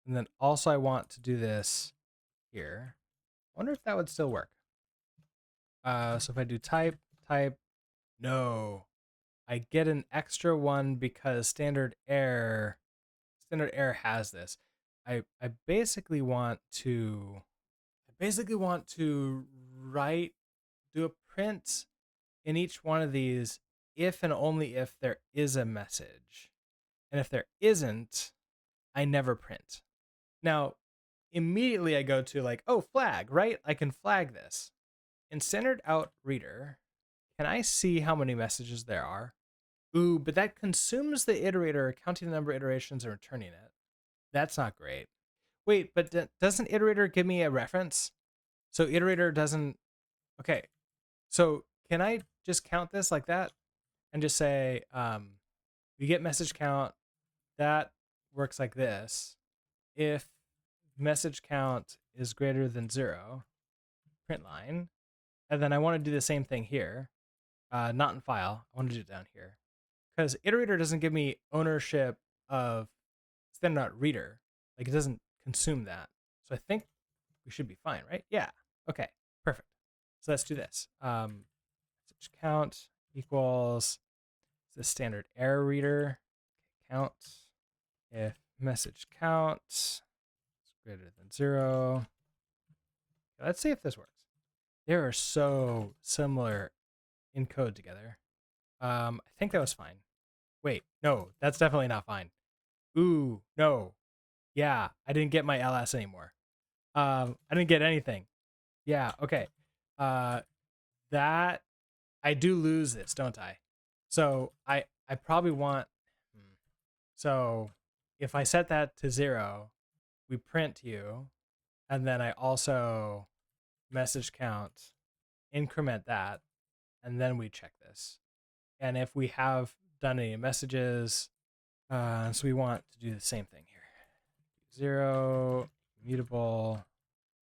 Speaker 1: and then also I want to do this here. I wonder if that would still work. So if I do type, no, I get an extra one because standard error has this. I basically want to write, do a print in each one of these if and only if there is a message. And if there isn't, I never print. Now, immediately I go to like, oh, flag, right? I can flag this. In standard out reader, can I see how many messages there are? Ooh, but that consumes the iterator, counting the number of iterations and returning it. That's not great. Wait, but doesn't iterator give me a reference? So iterator doesn't, okay. So can I just count this like that and just say, we get message count, that works like this. If message count is greater than 0, print line. And then I want to do the same thing here. Not in file. I want to do it down here. Because iterator doesn't give me ownership of standard out reader. Like it doesn't consume that. So I think we should be fine, right? Yeah. Okay. Perfect. So let's do this. Message count equals the standard error reader count. If message count is greater than 0. Let's see if this works. They are so similar in code together. I think that was fine. Wait, no, that's definitely not fine. Ooh, no. Yeah, I didn't get my ls anymore. I didn't get anything. Yeah, okay. That I do lose this, don't I? So I probably want, so if I set that to 0, we print you, and then I also message count, increment that, and then we check this. And if we have done any messages, so we want to do the same thing here. 0, mutable.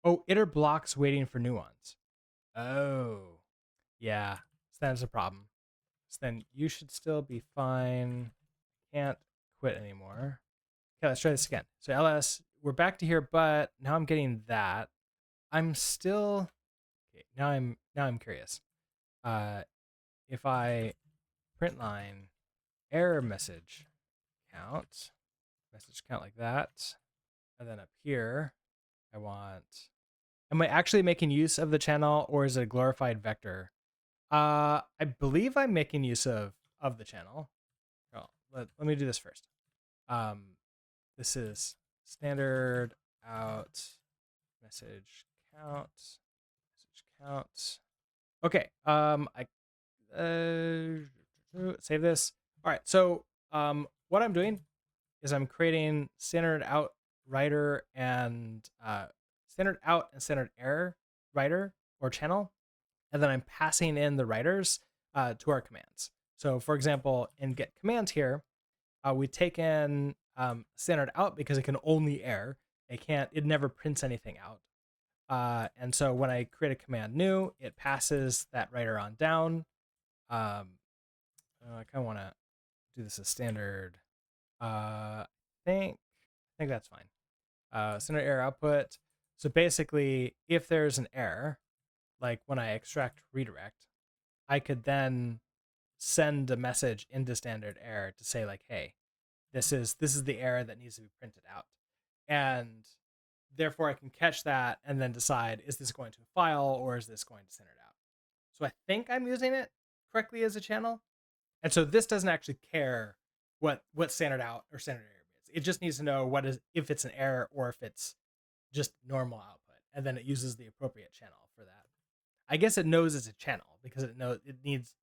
Speaker 1: Oh, iter blocks waiting for new ones. Oh, yeah. So that's a problem. So then you should still be fine. Can't quit anymore. Okay, let's try this again. So ls, we're back to here, but now I'm getting that. I'm still, okay, now I'm curious. If I print line error message count like that, and then up here, I want, am I actually making use of the channel or is it a glorified vector? I believe I'm making use of the channel. Well, let me do this first. This is standard out message count. Okay. I save this. All right. So what I'm doing is I'm creating standard out writer and standard out and standard error writer or channel, and then I'm passing in the writers to our commands. So for example, in get commands here, we take in standard out because it can only err. It never prints anything out. And so when I create a command new, it passes that writer on down. I kind of want to do this as standard. I think that's fine. Standard error output. So basically, if there's an error, like when I extract redirect, I could then send a message into standard error to say like, hey, this is the error that needs to be printed out. And therefore I can catch that and then decide, is this going to a file or is this going to standard out? So I think I'm using it correctly as a channel. And so this doesn't actually care what standard out or standard error is. It just needs to know if it's an error or if it's just normal output. And then it uses the appropriate channel for that. I guess it knows it's a channel because it knows it needs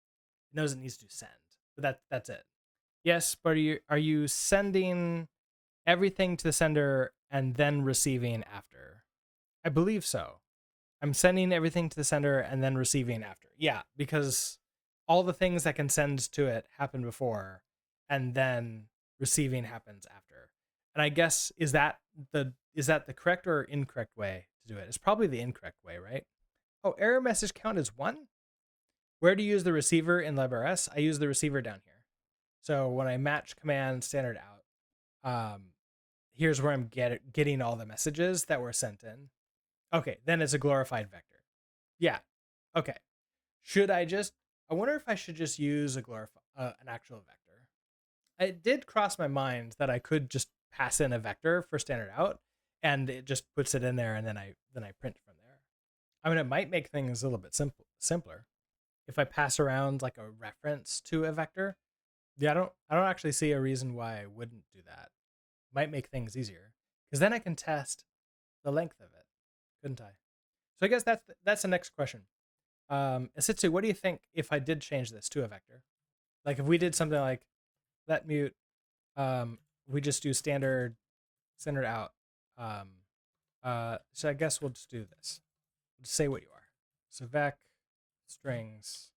Speaker 1: to send. But that's it. Yes, but are you sending everything to the sender and then receiving after? I believe so. I'm sending everything to the sender and then receiving after. Yeah, because all the things that can send to it happen before, and then receiving happens after. And I guess is that the correct or incorrect way to do it? It's probably the incorrect way, right? Oh, error message count is 1. Where to use the receiver in LibRS? I use the receiver down here. So when I match command standard out, here's where I'm getting all the messages that were sent in. Okay, then it's a glorified vector. Yeah. Okay. I wonder if I should just use an actual vector. It did cross my mind that I could just pass in a vector for standard out, and it just puts it in there, and then I print from there. I mean, it might make things a little bit simpler if I pass around like a reference to a vector. Yeah, I don't actually see a reason why I wouldn't do that. Might make things easier because then I can test the length of it, couldn't I? So I guess that's the next question. Asitsu, what do you think if I did change this to a vector? Like if we did something like let mute, we just do standard out. So I guess we'll just do this. We'll just say what you are. So vec strings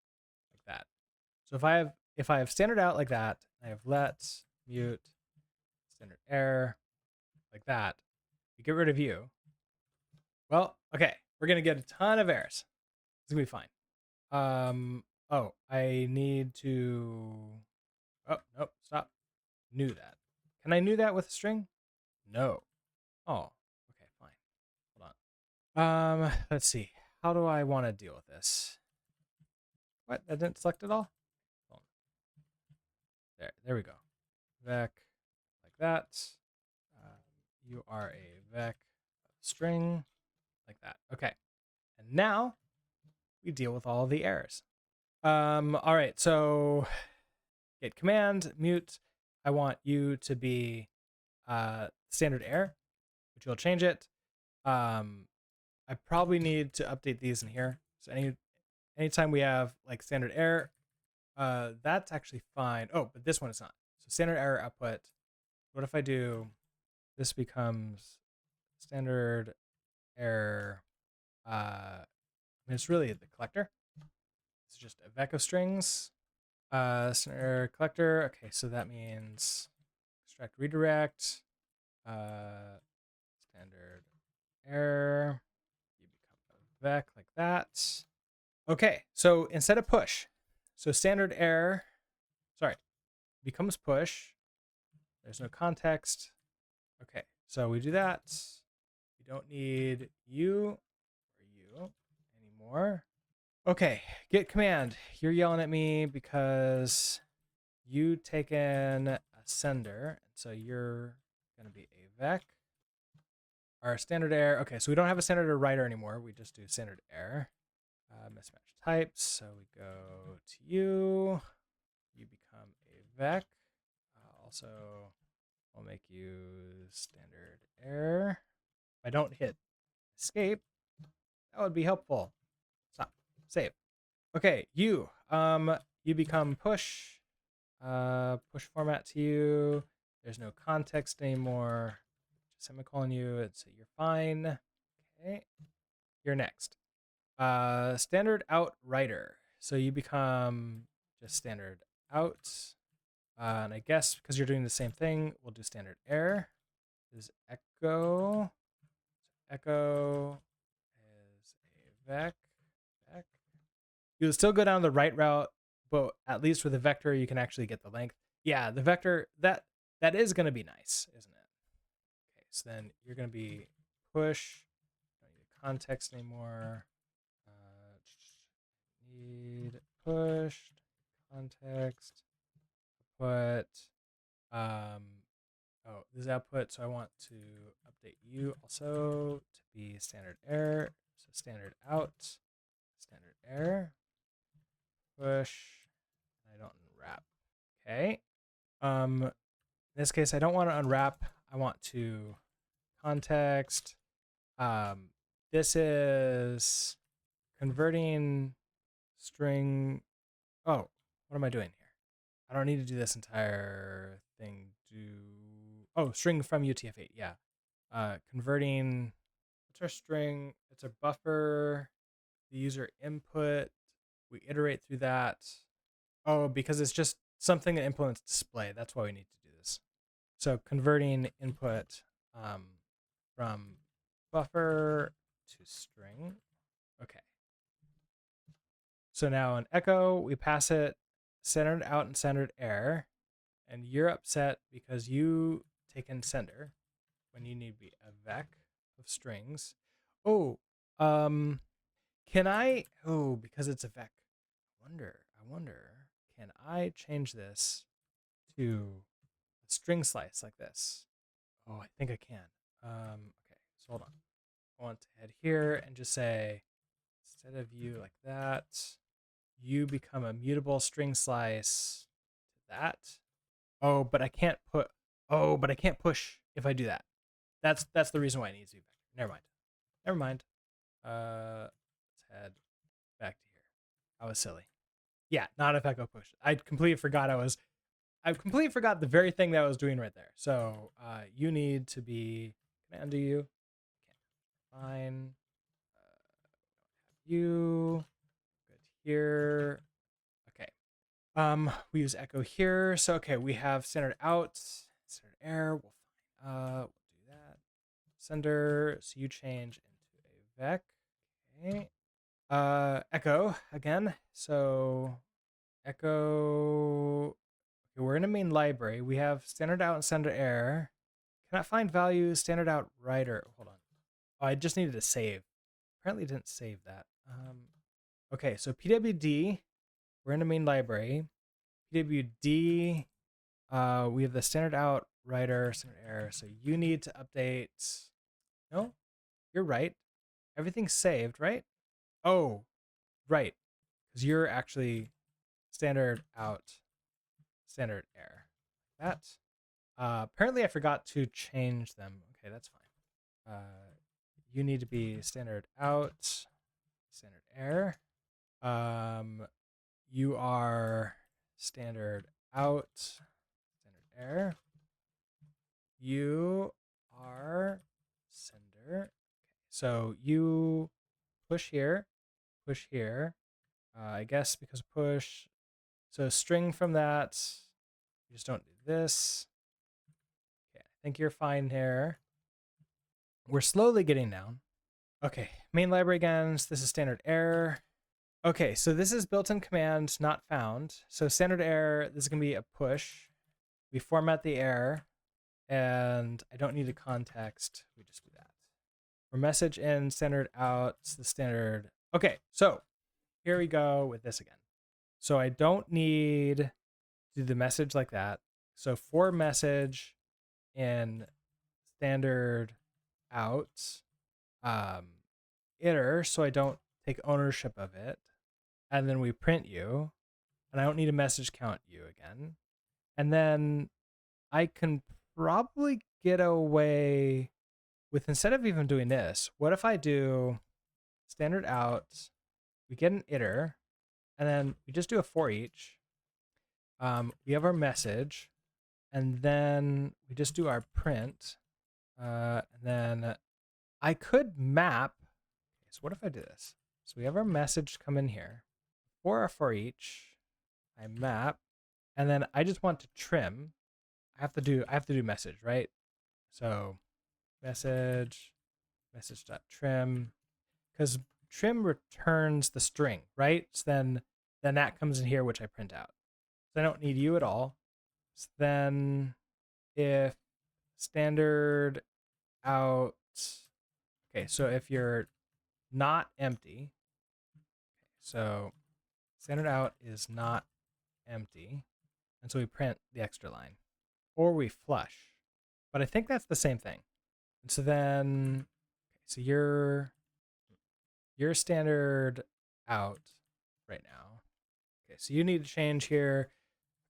Speaker 1: like that. So if I have standard out like that, I have let mute standard error like that. You get rid of you. Well, okay, we're gonna get a ton of errors. It's gonna be fine. Oh, I need to. Oh, nope, stop. New that. Can I new that with a string? No. Oh, okay, fine. Hold on. Let's see. How do I want to deal with this? What? I didn't select it all? Hold on. There we go. Vec, like that. You are a vec string, like that. Okay. And now we deal with all of the errors. All right, so get command, mute. I want you to be standard error, which will change it. I probably need to update these in here. So anytime we have like standard error, that's actually fine. Oh, but this one is not. So standard error output. What if I do this becomes standard error? I mean, it's really the collector. It's just a vec of strings. Standard error collector. Okay, so that means extract redirect. Standard error. You become a vec like that. Okay, so instead of push, so standard error, becomes push. There's no context. Okay, so we do that. We don't need you or you anymore. Okay, get command. You're yelling at me because you taken a sender, so you're gonna be a vec. Our standard error. Okay, so we don't have a standard error writer anymore. We just do standard error. Mismatch types. So we go to you. You become a vec. Also, we'll make you standard error. If I don't hit escape, that would be helpful. Stop. Save. Okay, you become push. Push format to you. There's no context anymore. Just semicolon you. It's you're fine. Okay. You're next. Standard out writer. So you become just standard out. And I guess because you're doing the same thing, we'll do standard error. Is echo. Echo is a vec. You'll still go down the right route, but at least with a vector, you can actually get the length. Yeah, the vector, that is going to be nice, isn't it? Okay, so then you're going to be push. Don't need a context anymore. Need pushed context. Put oh, this is output, so I want to update you also to be standard error. So standard out, standard error, push. I don't unwrap. Okay. In this case, I don't want to unwrap. I want to context. This is converting string. Oh, what am I doing here? I don't need to do this entire thing. String from UTF-8. Yeah. Converting. What's our string? It's a buffer. The user input. We iterate through that. Oh, because it's just something that implements display. That's why we need to do this. So converting input from buffer to string. Okay. So now in echo, we pass it centered out and centered error. And you're upset because you take in sender when you need to be a vec of strings. Oh, can I? Oh, because it's a vec. I wonder, can I change this to a string slice like this? Oh, I think I can. Okay, so hold on. I want to head here and just say, instead of you like that, you become a mutable string slice to that. Oh, but I can't put. Oh, but I can't push if I do that. That's the reason why it needs to be back. Never mind. Let's head back to here. I was silly. Yeah, not if echo push. I completely forgot the very thing that I was doing right there. So you need to be. Can I undo you? Fine. You. Good here. Okay. We use echo here. So okay, we have standard out, standard error. We'll do that. Sender. So you change into a vec. Okay. Echo again. So echo. Okay, we're in a main library. We have standard out and standard error. Cannot find value standard out writer. Hold on. Oh, I just needed to save. Apparently didn't save that. Okay, so pwd. We're in a main library. pwd. We have the standard out writer, standard error. So you need to update. No, you're right. Everything's saved, right? Oh, right. Because you're actually standard out, standard error. That. Apparently I forgot to change them. Okay, that's fine. You need to be standard out, standard error. You are standard out, standard error. You are sender. Okay, so you push here. I guess because push. So string from that. You just don't do this. Okay, I think you're fine here. We're slowly getting down. Okay, main library again. So this is standard error. Okay, so this is built-in command not found. So standard error, this is going to be a push. We format the error, and I don't need a context. We just do that. For message in, standard out, the standard. Okay, so here we go with this again. So I don't need to do the message like that. So for message in standard out, iter, so I don't take ownership of it. And then we print you, and I don't need a message count you again. And then I can probably get away with, instead of even doing this, what if I do standard out, we get an iter, and then we just do a for each. We have our message, and then we just do our print. And then I could map. Okay, so what if I do this? So we have our message come in here. For each, I map, and then I just want to trim. I have to do message, right? So message trim, because trim returns the string, right? So then that comes in here, which I print out. So I don't need you at all. So then if standard out, okay, so if you're not empty, so standard out is not empty, and so we print the extra line, or we flush. But I think that's the same thing. And so then, okay, so you're standard out right now. Okay, so you need to change here.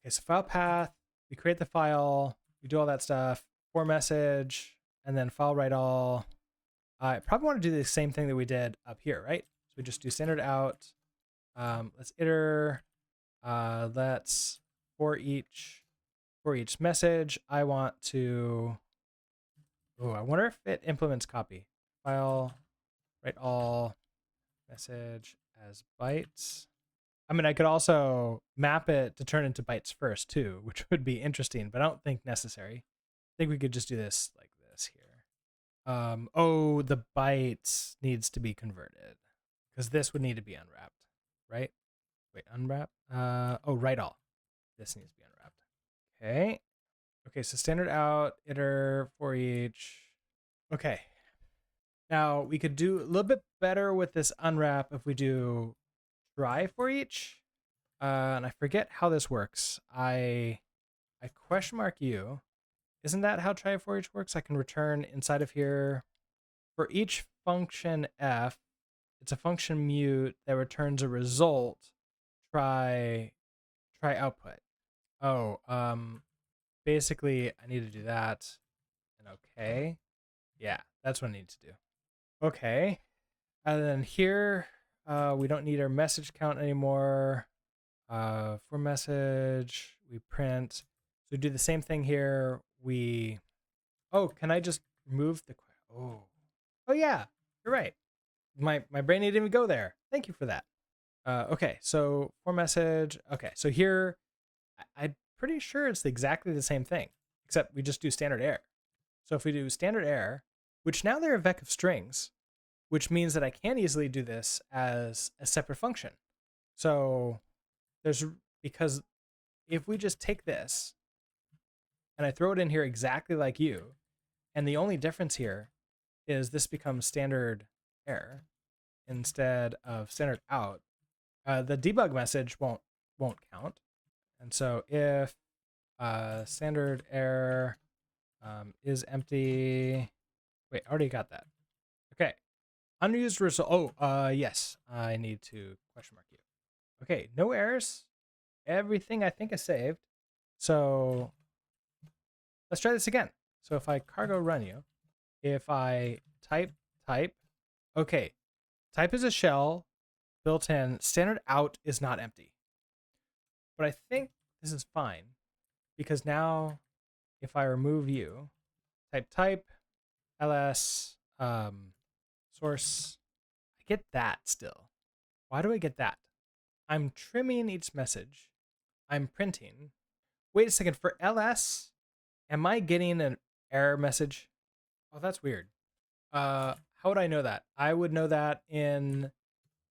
Speaker 1: Okay, so file path, we create the file, we do all that stuff, for message, and then file write all. I probably want to do the same thing that we did up here, right? So we just do standard out. Let's iter. Let's for each message, I want to. Oh, I wonder if it implements copy. File write all message as bytes. I mean, I could also map it to turn into bytes first too, which would be interesting, but I don't think necessary. I think we could just do this like this here. Oh, the bytes needs to be converted because this would need to be unwrapped, right? Wait, unwrap? Oh, write all. This needs to be unwrapped. Okay. Okay, so standard out, iter for each. Okay. Now we could do a little bit better with this unwrap if we do try for each. And I forget how this works. I question mark you. Isn't that how try for each works? I can return inside of here for each function f. It's a function mute that returns a result. Try output. Oh, basically I need to do that. And okay. Yeah, that's what I need to do. Okay. And then here, we don't need our message count anymore. For message, we print. So we do the same thing here. Oh, can I just remove the, oh yeah, you're right. My brain didn't even go there. Thank you for that. Okay, so for message, okay, so here, I'm pretty sure it's exactly the same thing, except we just do standard error. So if we do standard error, which now they're a vec of strings, which means that I can easily do this as a separate function. So because if we just take this and I throw it in here exactly like you, and the only difference here is this becomes standard error instead of standard out, the debug message won't count. And so if standard error is empty, wait, I already got that. Okay, unused result. Oh, yes, I need to question mark you. Okay, no errors. Everything I think is saved. So let's try this again. So if I cargo run you, if I type, okay, type is a shell built in, standard out is not empty. But I think this is fine because now if I remove you, type, ls, source, I get that still. Why do I get that? I'm trimming each message. I'm printing. Wait a second, for ls, am I getting an error message? Oh, that's weird. How would I know that? I would know that in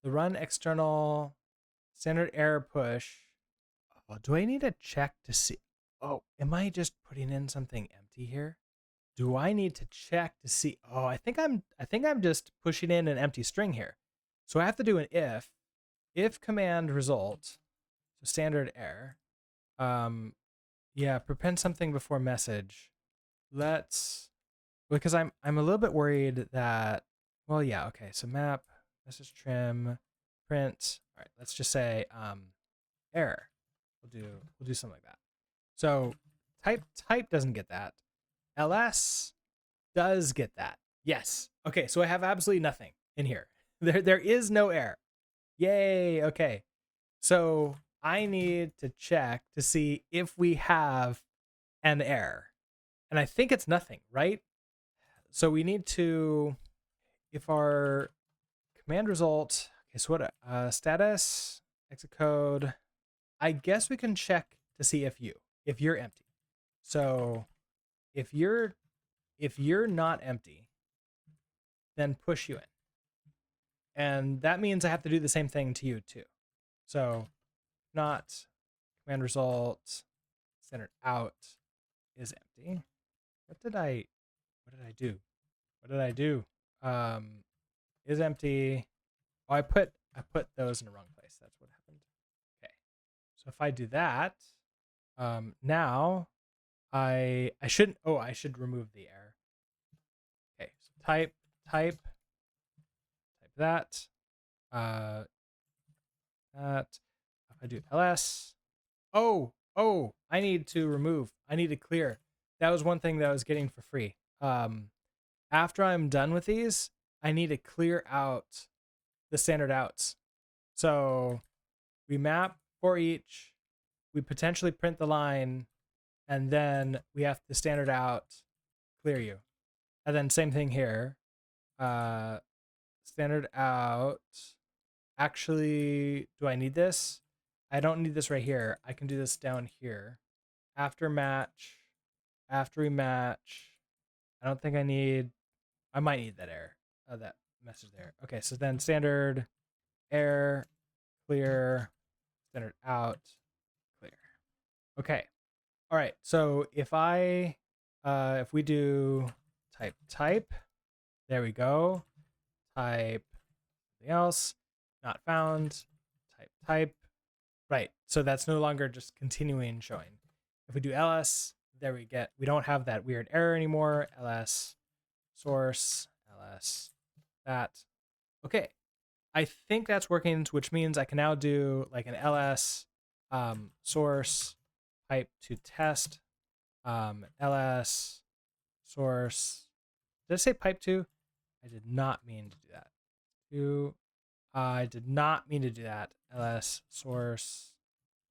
Speaker 1: the run external standard error push. Oh, do I need to check to see? Oh, am I just putting in something empty here? Do I need to check to see? Oh, I think I'm just pushing in an empty string here. So I have to do an if command result, so standard error. Yeah, prepend something before message. Because I'm a little bit worried that, well, yeah, okay, so map, message trim, print. All right, let's just say error. We'll do something like that. So type doesn't get that. ls does get that. Yes. Okay, so I have absolutely nothing in here. There is no error. Yay. Okay. So I need to check to see if we have an error. And I think it's nothing, right? So we need to, if our command result, okay, so what, status, exit code. I guess we can check to see if you're empty. So if you're not empty, then push you in. And that means I have to do the same thing to you too. So not command result centered out is empty. What did I do? Is empty. Oh, I put those in the wrong place. That's what happened. Okay. So if I do that, now I should remove the error. Okay. So type that. That. If I do ls, I need to clear. That was one thing that I was getting for free. After I'm done with these, I need to clear out the standard outs. So we map for each, we potentially print the line, and then we have to standard out clear you. And then same thing here. Standard out. Actually, do I need this? I don't need this right here. I can do this down here. After we match. I don't think I might need that error. That message there. Okay, so then standard error clear, standard out clear. Okay. All right. So if we do type, there we go. Type something else, not found. Type. Right. So that's no longer just continuing showing. If we do ls, there we don't have that weird error anymore. ls source, ls that. Okay. I think that's working, which means I can now do like an ls source pipe to test, ls source. Did I say pipe to? I did not mean to do that. I did not mean to do that. ls source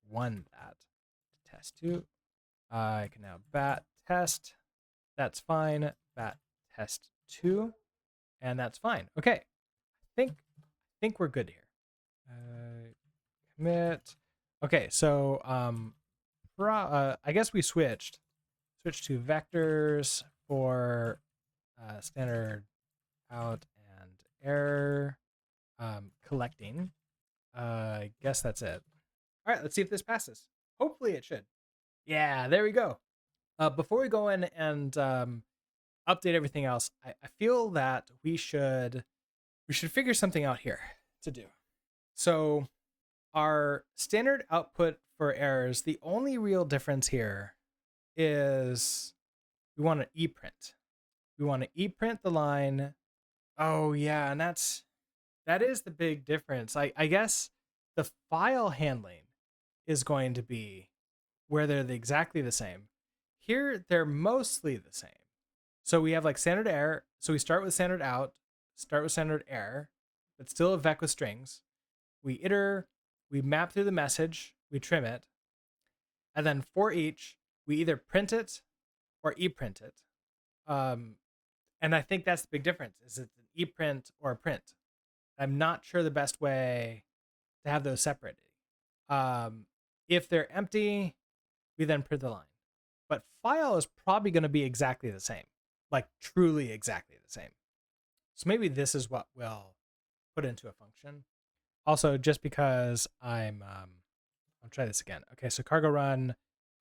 Speaker 1: one that test two. I can now bat test. That's fine. Bat test two, and that's fine. Okay, I think we're good here. Commit. Okay, so I guess we switched to vectors for standard out and error collecting. I guess that's it. All right, let's see if this passes. Hopefully it should. Yeah, there we go. Before we go in and update everything else, I feel that we should figure something out here to do. So our standard output for errors, the only real difference here is we want to eprint. We want to eprint the line. Oh yeah, and that is the big difference. I guess the file handling is going to be where they're exactly the same. Here, they're mostly the same. So we have like standard error. So we start with standard out, start with standard error, but still a vec with strings. We iter, we map through the message, we trim it, and then for each, we either print it or eprint it. And I think that's the big difference. Is it an eprint or a print? I'm not sure the best way to have those separated. If they're empty, we then print the line. But file is probably going to be exactly the same, like truly exactly the same. So maybe this is what we'll put into a function. Also, just because I'll try this again. Okay, so cargo run,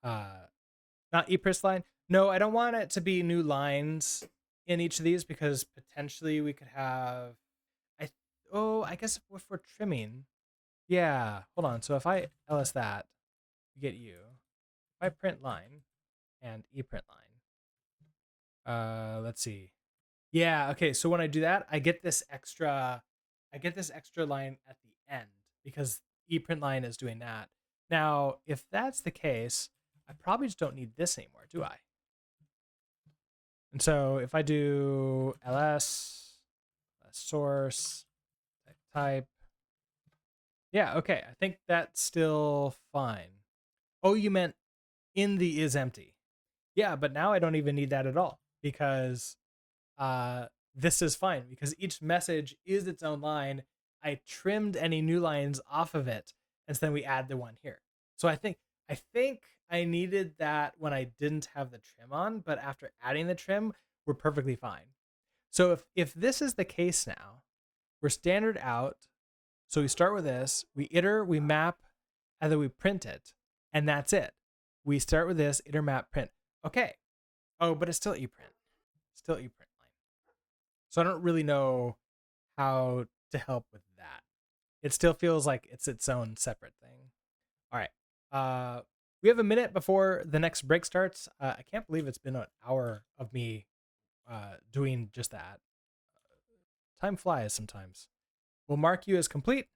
Speaker 1: not eprint line. No, I don't want it to be new lines in each of these because potentially we could have, I guess if we're trimming, yeah, hold on. So if I ls that, you get you. If I print line and eprint line, let's see. Yeah, okay. So when I do that, I get this extra line at the end because eprint line is doing that. Now, if that's the case, I probably just don't need this anymore, do I? And so if I do ls source type, yeah, okay. I think that's still fine. Oh, you meant in the is empty. Yeah, but now I don't even need that at all because this is fine because each message is its own line. I trimmed any new lines off of it, and so then we add the one here. So I think I needed that when I didn't have the trim on, but after adding the trim, we're perfectly fine. So if this is the case now, we're standard out. So we start with this, we iter, we map, and then we print it, and that's it. We start with this, iter, map, print. Okay. Oh, but it's still eprint. Still eprint line. So I don't really know how to help with that. It still feels like it's its own separate thing. All right. We have a minute before the next break starts. I can't believe it's been an hour of me doing just that. Time flies sometimes. We'll mark you as complete.